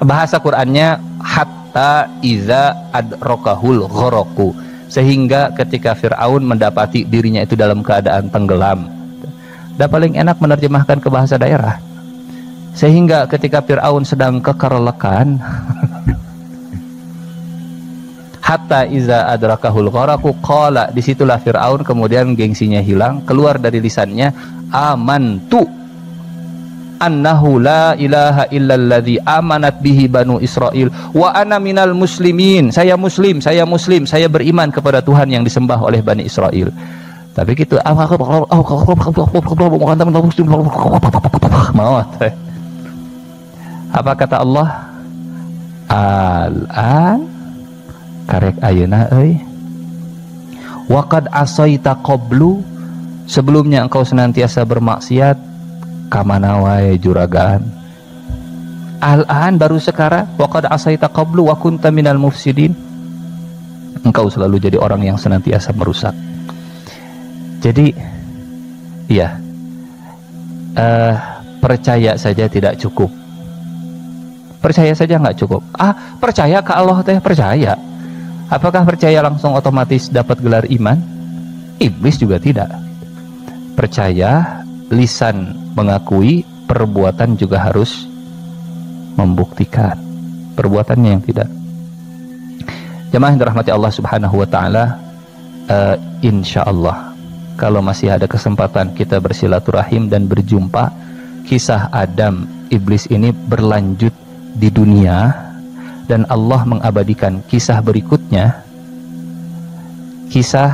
Bahasa Qur'annya hatta iza adrokahul ghoroku, sehingga ketika Fir'aun mendapati dirinya itu dalam keadaan tenggelam. Dan paling enak menerjemahkan ke bahasa daerah, sehingga ketika Fir'aun sedang kekerlekan hatta iza adrakahul gharaku qala, disitulah Fir'aun kemudian gengsinya hilang, keluar dari lisannya, amantu annahu la ilaha illalladzi amanat bihi banu Israil wa ana minal muslimin. Saya muslim, saya beriman kepada Tuhan yang disembah oleh Bani Israel. Tapi gitu, apa kata Allah? Al-an karek ayeuna euy, wa qad asaita qablu, sebelumnya engkau senantiasa bermaksiat, kamana wae juragan. Al-an baru sekarang, wa qad asaita qablu wa kunta minal mufsidin, engkau selalu jadi orang yang senantiasa merusak. Jadi iya, percaya saja tidak cukup. Percaya saja nggak cukup. Percaya ke Allah teh percaya. Apakah percaya langsung otomatis dapat gelar iman? Iblis juga tidak. Percaya, lisan mengakui, perbuatan juga harus membuktikan perbuatannya yang tidak. Jemaah yang dirahmati Allah Subhanahu wa taala, insya Allah kalau masih ada kesempatan kita bersilaturahim dan berjumpa, kisah Adam iblis ini berlanjut di dunia, dan Allah mengabadikan kisah berikutnya, kisah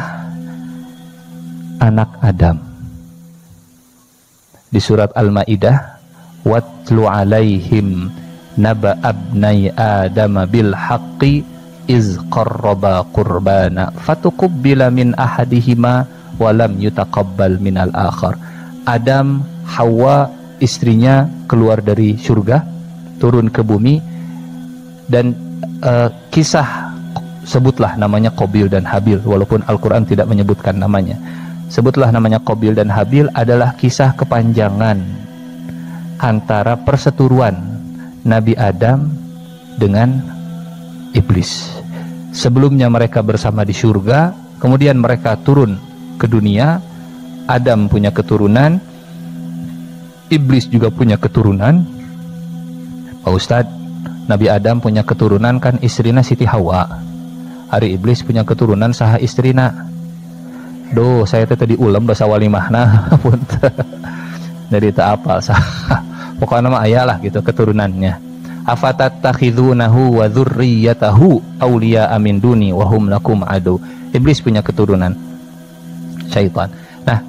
anak Adam di surat Al-Maidah, watlu alaihim naba abnai Adam bil haqqi iz qarraba qurbana fatuqabbala min ahadihima wa lam yutaqabbal minal akhar. Adam, Hawa istrinya keluar dari surga, turun ke bumi, dan kisah, sebutlah namanya Qabil dan Habil, walaupun Al-Quran tidak menyebutkan namanya. Sebutlah namanya Qabil dan Habil, adalah kisah kepanjangan antara perseteruan Nabi Adam dengan iblis. Sebelumnya mereka bersama di surga, kemudian mereka turun ke dunia. Adam punya keturunan, iblis juga punya keturunan. Pak Ustadz, Nabi Adam punya keturunan kan istrina Siti Hawa, hari iblis punya keturunan saha istrina. Duh, saya tadi ulam bahasa walimahna jadi tak apal sah. Pokoknya mah ayalah gitu keturunannya. Afatattakhidunahu wa dzurriyyatahu awliya min duni wa hum lakum adu. Iblis punya keturunan syaitan. Nah,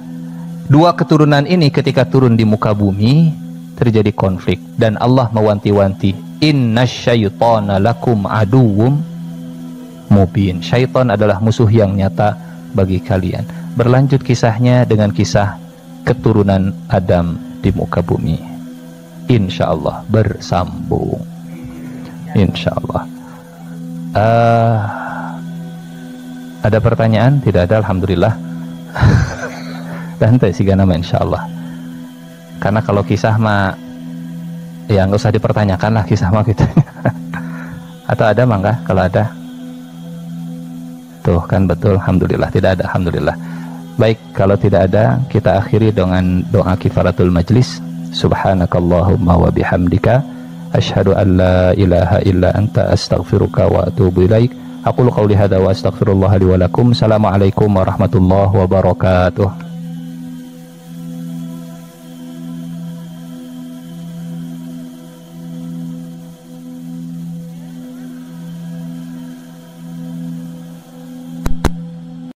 dua keturunan ini ketika turun di muka bumi terjadi konflik, dan Allah mewanti-wanti, innasyaitana lakum aduwwum mubin. Syaitan adalah musuh yang nyata bagi kalian. Berlanjut kisahnya dengan kisah keturunan Adam di muka bumi. Insyaallah bersambung. Insyaallah. Ada pertanyaan? Tidak ada, alhamdulillah. Dan siga nama insyaallah. Karena kalau kisah mah ya nggak usah dipertanyakan lah, kisah mah gitu. Atau ada mangga? Kalau ada, tuh kan betul, alhamdulillah. Tidak ada, alhamdulillah. Baik, kalau tidak ada, kita akhiri dengan doa kifaratul majlis. Subhanakallahumma wa bihamdika asyhadu an la ilaha illa anta astaghfiruka wa atubu ilaik. Aqulu qawli hadza wa astaghfirullah li wa lakum. Assalamualaikum warahmatullahi wabarakatuh.